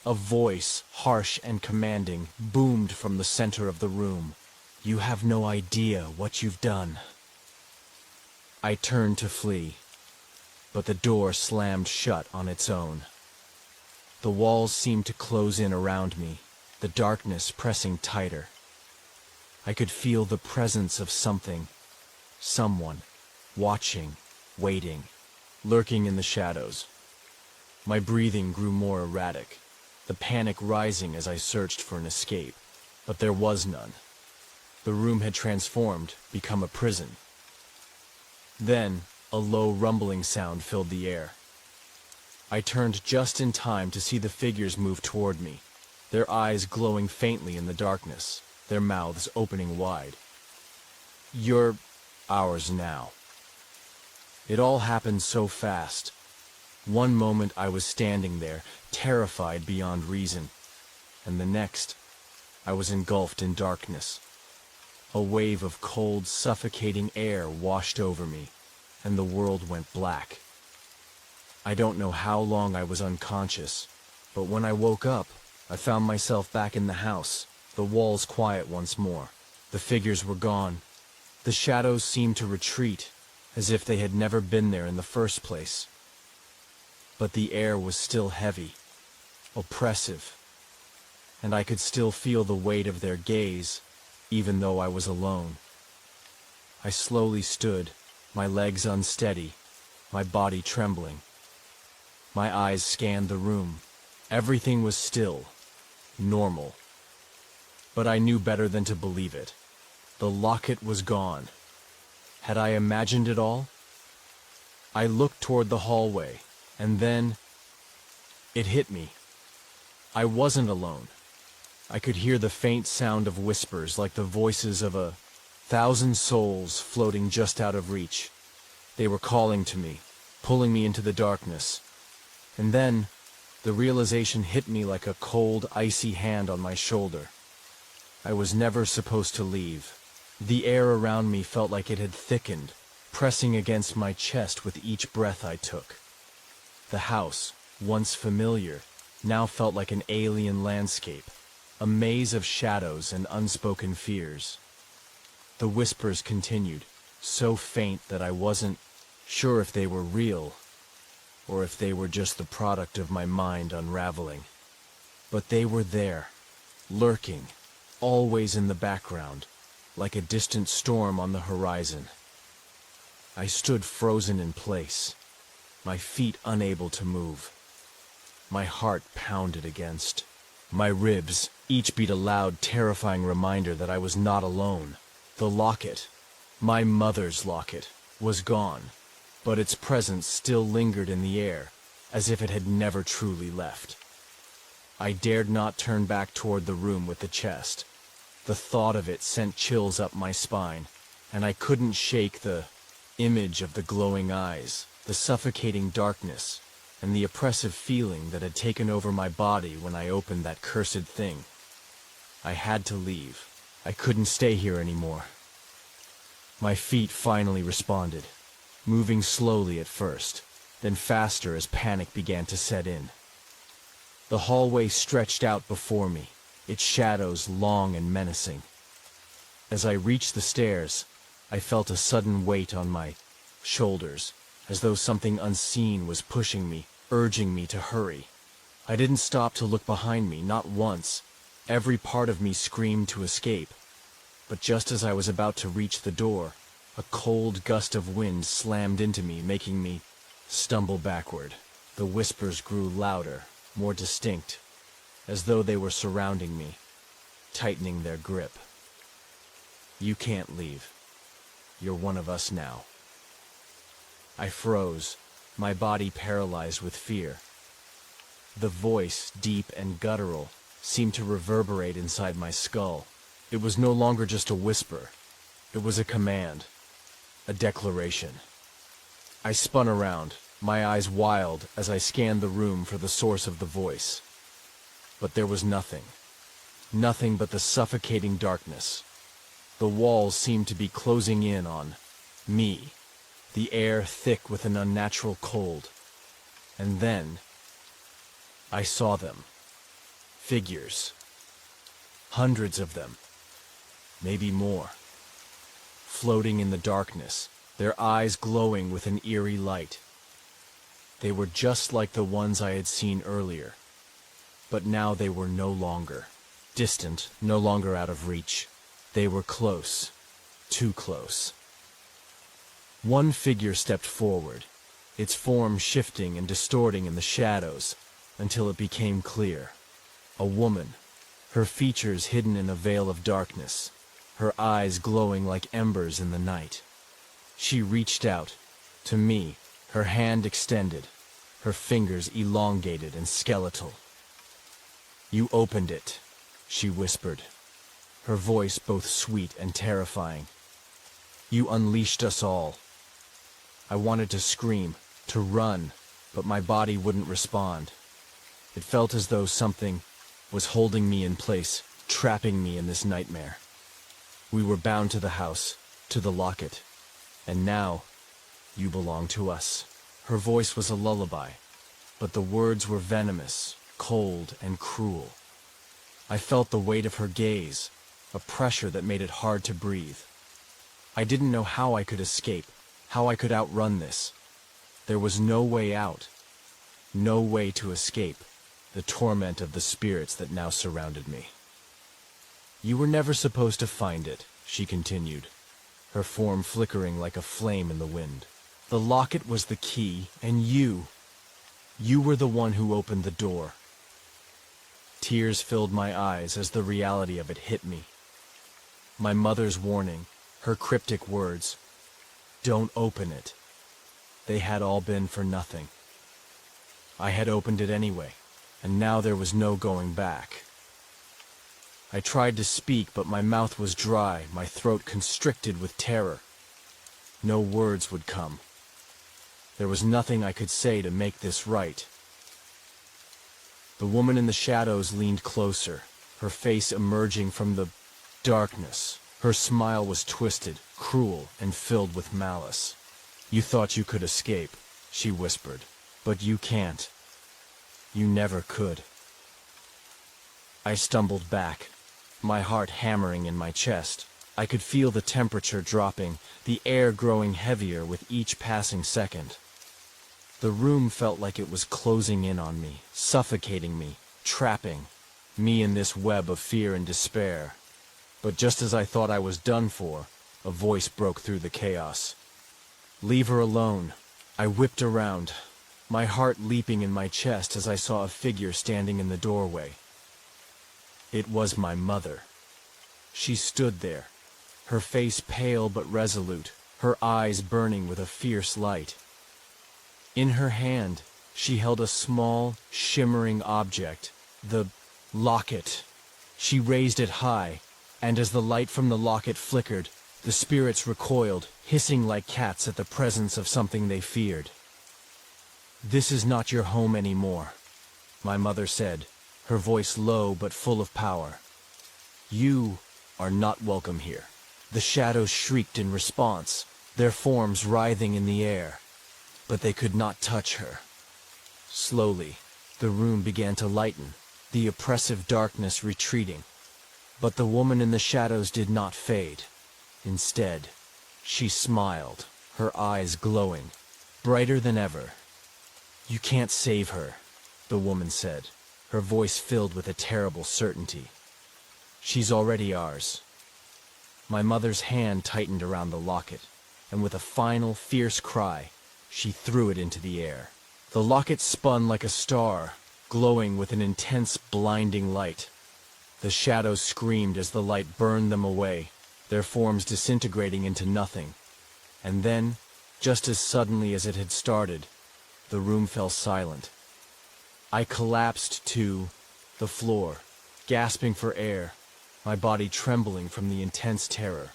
A voice, harsh and commanding, boomed from the center of the room. "You have no idea what you've done." I turned to flee, but the door slammed shut on its own. The walls seemed to close in around me, the darkness pressing tighter. I could feel the presence of something, someone, watching, waiting, lurking in the shadows. My breathing grew more erratic, the panic rising as I searched for an escape, but there was none. The room had transformed, become a prison. Then, a low rumbling sound filled the air. I turned just in time to see the figures move toward me, their eyes glowing faintly in the darkness, their mouths opening wide. "You're ours now." It all happened so fast. One moment I was standing there, terrified beyond reason, and the next, I was engulfed in darkness. A wave of cold, suffocating air washed over me, and the world went black. I don't know how long I was unconscious, but when I woke up, I found myself back in the house, the walls quiet once more. The figures were gone. The shadows seemed to retreat, as if they had never been there in the first place. But the air was still heavy, oppressive, and I could still feel the weight of their gaze, even though I was alone. I slowly stood, my legs unsteady, my body trembling. My eyes scanned the room. Everything was still, normal. But I knew better than to believe it. The locket was gone. Had I imagined it all? I looked toward the hallway, and then it hit me. I wasn't alone. I could hear the faint sound of whispers, like the voices of 1,000 souls floating just out of reach. They were calling to me, pulling me into the darkness. And then, the realization hit me like a cold, icy hand on my shoulder. I was never supposed to leave. The air around me felt like it had thickened, pressing against my chest with each breath I took. The house, once familiar, now felt like an alien landscape, a maze of shadows and unspoken fears. The whispers continued, so faint that I wasn't sure if they were real, or if they were just the product of my mind unraveling. But they were there, lurking, always in the background, like a distant storm on the horizon. I stood frozen in place, my feet unable to move. My heart pounded against my ribs. Each beat a loud, terrifying reminder that I was not alone. The locket, my mother's locket, was gone, but its presence still lingered in the air, as if it had never truly left. I dared not turn back toward the room with the chest. The thought of it sent chills up my spine, and I couldn't shake the image of the glowing eyes, the suffocating darkness, and the oppressive feeling that had taken over my body when I opened that cursed thing. I had to leave. I couldn't stay here anymore. My feet finally responded, moving slowly at first, then faster as panic began to set in. The hallway stretched out before me, its shadows long and menacing. As I reached the stairs, I felt a sudden weight on my shoulders, as though something unseen was pushing me, urging me to hurry. I didn't stop to look behind me, not once. Every part of me screamed to escape. But just as I was about to reach the door, a cold gust of wind slammed into me, making me stumble backward. The whispers grew louder, more distinct, as though they were surrounding me, tightening their grip. "You can't leave. You're one of us now." I froze, my body paralyzed with fear. The voice, deep and guttural, seemed to reverberate inside my skull. It was no longer just a whisper. It was a command, a declaration. I spun around, my eyes wild as I scanned the room for the source of the voice. But there was nothing. Nothing but the suffocating darkness. The walls seemed to be closing in on me, the air thick with an unnatural cold. And then I saw them. Figures. Hundreds of them. Maybe more. Floating in the darkness, their eyes glowing with an eerie light. They were just like the ones I had seen earlier. But now they were no longer distant, no longer out of reach. They were close. Too close. One figure stepped forward, its form shifting and distorting in the shadows until it became clear. A woman, her features hidden in a veil of darkness, her eyes glowing like embers in the night. She reached out, to me, her hand extended, her fingers elongated and skeletal. "You opened it," she whispered, her voice both sweet and terrifying. "You unleashed us all." I wanted to scream, to run, but my body wouldn't respond. It felt as though something was holding me in place, trapping me in this nightmare. We were bound to the house, to the locket, and now you belong to us. Her voice was a lullaby, but the words were venomous, cold, and cruel. I felt the weight of her gaze, a pressure that made it hard to breathe. I didn't know how I could escape, how I could outrun this. There was no way out, no way to escape the torment of the spirits that now surrounded me. "You were never supposed to find it," she continued, her form flickering like a flame in the wind. "The locket was the key, and you were the one who opened the door." Tears filled my eyes as the reality of it hit me. My mother's warning, her cryptic words, "Don't open it," they had all been for nothing. I had opened it anyway, and now there was no going back. I tried to speak, but my mouth was dry, my throat constricted with terror. No words would come. There was nothing I could say to make this right. The woman in the shadows leaned closer, her face emerging from the darkness. Her smile was twisted, cruel, and filled with malice. "You thought you could escape," she whispered, "but you can't. You never could." I stumbled back, my heart hammering in my chest. I could feel the temperature dropping, the air growing heavier with each passing second. The room felt like it was closing in on me, suffocating me, trapping me in this web of fear and despair. But just as I thought I was done for, a voice broke through the chaos. "Leave her alone." I whipped around, my heart leaping in my chest as I saw a figure standing in the doorway. It was my mother. She stood there, her face pale but resolute, her eyes burning with a fierce light. In her hand, she held a small, shimmering object, the locket. She raised it high, and as the light from the locket flickered, the spirits recoiled, hissing like cats at the presence of something they feared. "This is not your home anymore," my mother said, her voice low but full of power. "You are not welcome here." The shadows shrieked in response, their forms writhing in the air, but they could not touch her. Slowly, the room began to lighten, the oppressive darkness retreating. But the woman in the shadows did not fade. Instead, she smiled, her eyes glowing, brighter than ever. "You can't save her," the woman said, her voice filled with a terrible certainty. "She's already ours." My mother's hand tightened around the locket, and with a final, fierce cry, she threw it into the air. The locket spun like a star, glowing with an intense, blinding light. The shadows screamed as the light burned them away, their forms disintegrating into nothing. And then, just as suddenly as it had started, the room fell silent. I collapsed to the floor, gasping for air, my body trembling from the intense terror.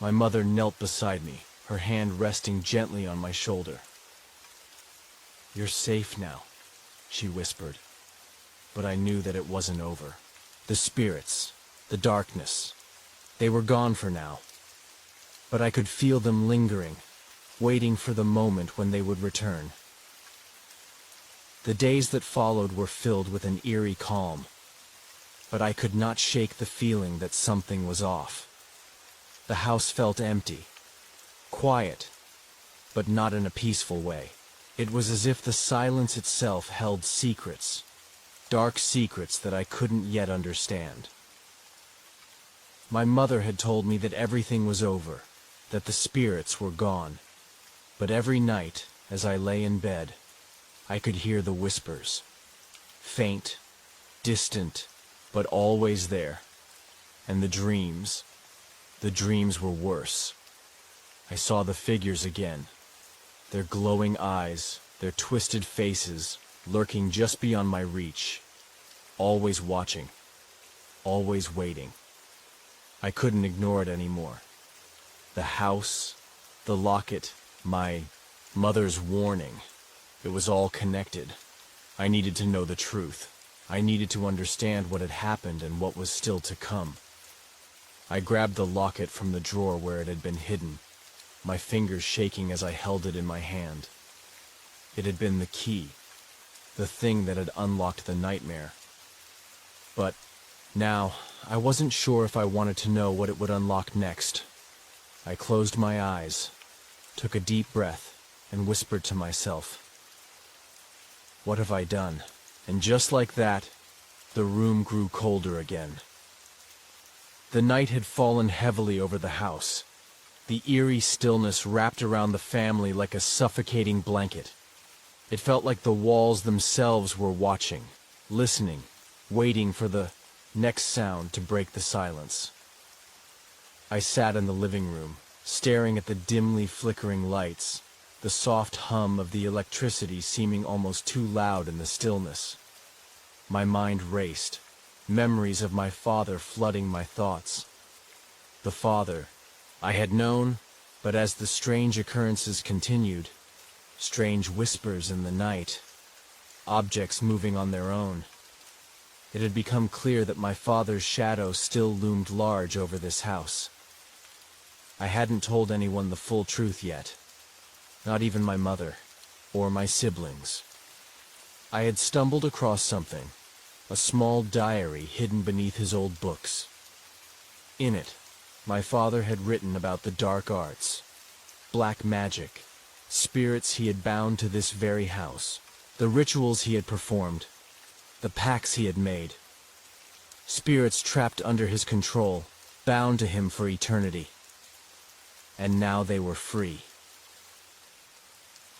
My mother knelt beside me, her hand resting gently on my shoulder. "You're safe now," she whispered. But I knew that it wasn't over. The spirits, the darkness, they were gone for now. But I could feel them lingering, waiting for the moment when they would return. The days that followed were filled with an eerie calm, but I could not shake the feeling that something was off. The house felt empty, quiet, but not in a peaceful way. It was as if the silence itself held secrets, dark secrets that I couldn't yet understand. My mother had told me that everything was over, that the spirits were gone. But every night, as I lay in bed, I could hear the whispers. Faint, distant, but always there. And the dreams were worse. I saw the figures again, their glowing eyes, their twisted faces, lurking just beyond my reach, always watching, always waiting. I couldn't ignore it anymore. The house, the locket, my mother's warning, it was all connected. I needed to know the truth. I needed to understand what had happened and what was still to come. I grabbed the locket from the drawer where it had been hidden, my fingers shaking as I held it in my hand. It had been the key, the thing that had unlocked the nightmare. But now, I wasn't sure if I wanted to know what it would unlock next. I closed my eyes, took a deep breath, and whispered to myself, "What have I done?" And just like that, the room grew colder again. The night had fallen heavily over the house. The eerie stillness wrapped around the family like a suffocating blanket. It felt like the walls themselves were watching, listening, waiting for the next sound to break the silence. I sat in the living room, staring at the dimly flickering lights, the soft hum of the electricity seeming almost too loud in the stillness. My mind raced, memories of my father flooding my thoughts. The father I had known, but as the strange occurrences continued, strange whispers in the night, objects moving on their own, it had become clear that my father's shadow still loomed large over this house. I hadn't told anyone the full truth yet, not even my mother, or my siblings. I had stumbled across something, a small diary hidden beneath his old books. In it, my father had written about the dark arts, black magic, spirits he had bound to this very house, the rituals he had performed, the pacts he had made. Spirits trapped under his control, bound to him for eternity. And now they were free.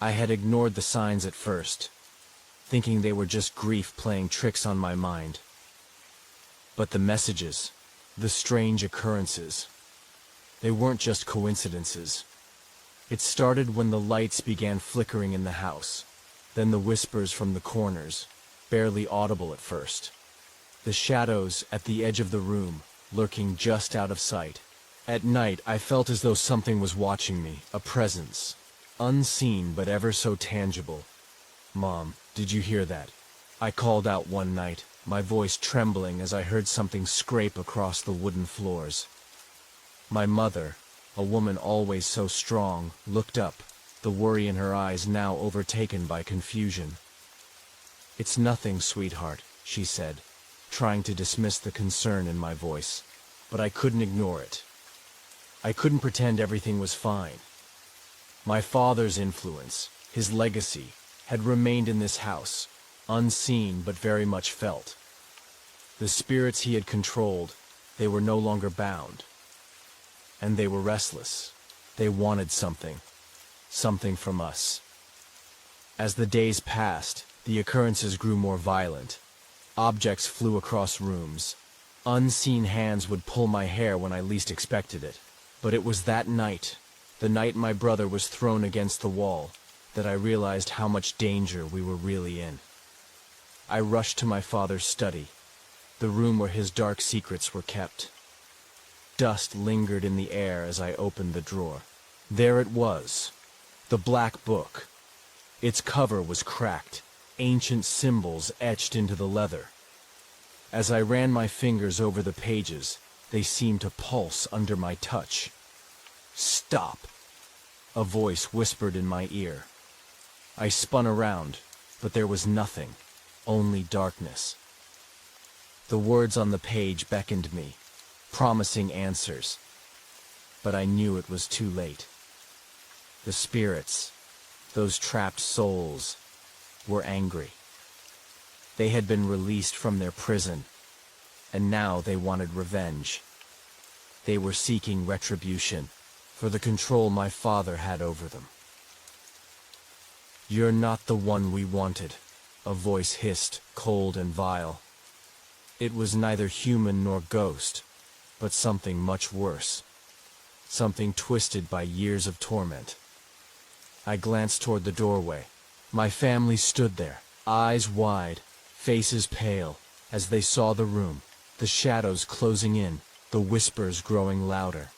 I had ignored the signs at first, thinking they were just grief playing tricks on my mind. But the messages, the strange occurrences, they weren't just coincidences. It started when the lights began flickering in the house, then the whispers from the corners, barely audible at first. The shadows at the edge of the room, lurking just out of sight. At night, I felt as though something was watching me, a presence, unseen but ever so tangible. "Mom, did you hear that?" I called out one night, my voice trembling as I heard something scrape across the wooden floors. My mother, a woman always so strong, looked up, the worry in her eyes now overtaken by confusion. "It's nothing, sweetheart," she said, trying to dismiss the concern in my voice. But I couldn't ignore it. I couldn't pretend everything was fine. My father's influence, his legacy, had remained in this house, unseen but very much felt. The spirits he had controlled, they were no longer bound. And they were restless. They wanted something. Something from us. As the days passed, the occurrences grew more violent. Objects flew across rooms. Unseen hands would pull my hair when I least expected it. But it was that night, the night my brother was thrown against the wall, that I realized how much danger we were really in. I rushed to my father's study, the room where his dark secrets were kept. Dust lingered in the air as I opened the drawer. There it was, the black book. Its cover was cracked, ancient symbols etched into the leather. As I ran my fingers over the pages, they seemed to pulse under my touch. "Stop!" a voice whispered in my ear. I spun around, but there was nothing, only darkness. The words on the page beckoned me, promising answers. But I knew it was too late. The spirits, those trapped souls, were angry. They had been released from their prison, and now they wanted revenge. They were seeking retribution for the control my father had over them. "You're not the one we wanted," a voice hissed, cold and vile. It was neither human nor ghost, but something much worse. Something twisted by years of torment. I glanced toward the doorway. My family stood there, eyes wide, faces pale, as they saw the room, the shadows closing in, the whispers growing louder.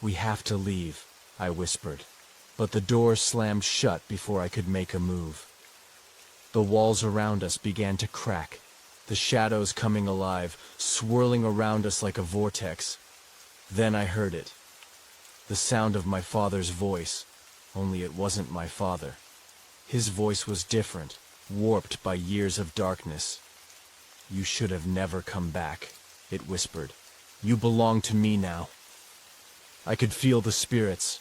"We have to leave," I whispered, but the door slammed shut before I could make a move. The walls around us began to crack, the shadows coming alive, swirling around us like a vortex. Then I heard it. The sound of my father's voice, only it wasn't my father. His voice was different, warped by years of darkness. "You should have never come back," it whispered. "You belong to me now." I could feel the spirits,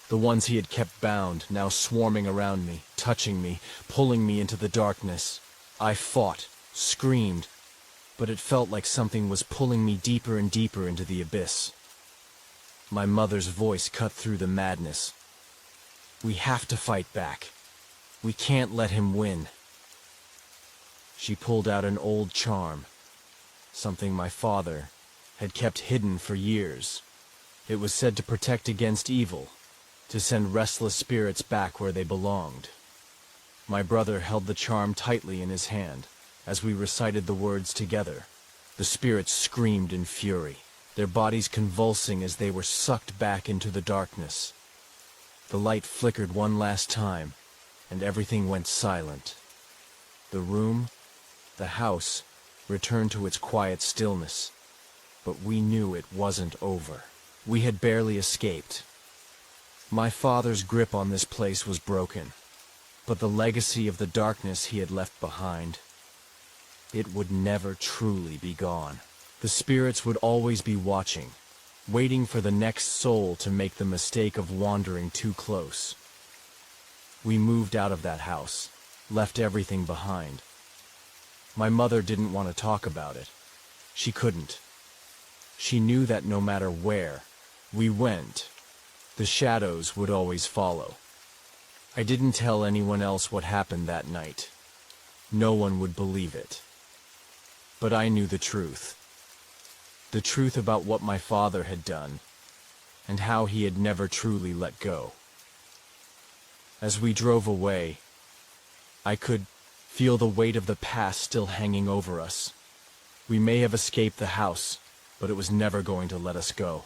the ones he had kept bound, now swarming around me, touching me, pulling me into the darkness. I fought, screamed, but it felt like something was pulling me deeper and deeper into the abyss. My mother's voice cut through the madness. "We have to fight back. We can't let him win." She pulled out an old charm, something my father had kept hidden for years. It was said to protect against evil, to send restless spirits back where they belonged. My brother held the charm tightly in his hand as we recited the words together. The spirits screamed in fury, their bodies convulsing as they were sucked back into the darkness. The light flickered one last time, and everything went silent. The room, the house, returned to its quiet stillness, but we knew it wasn't over. We had barely escaped. My father's grip on this place was broken, but the legacy of the darkness he had left behind, it would never truly be gone. The spirits would always be watching, waiting for the next soul to make the mistake of wandering too close. We moved out of that house, left everything behind. My mother didn't want to talk about it. She couldn't. She knew that no matter where we went, the shadows would always follow. I didn't tell anyone else what happened that night. No one would believe it. But I knew the truth. The truth about what my father had done, and how he had never truly let go. As we drove away, I could feel the weight of the past still hanging over us. We may have escaped the house, but it was never going to let us go.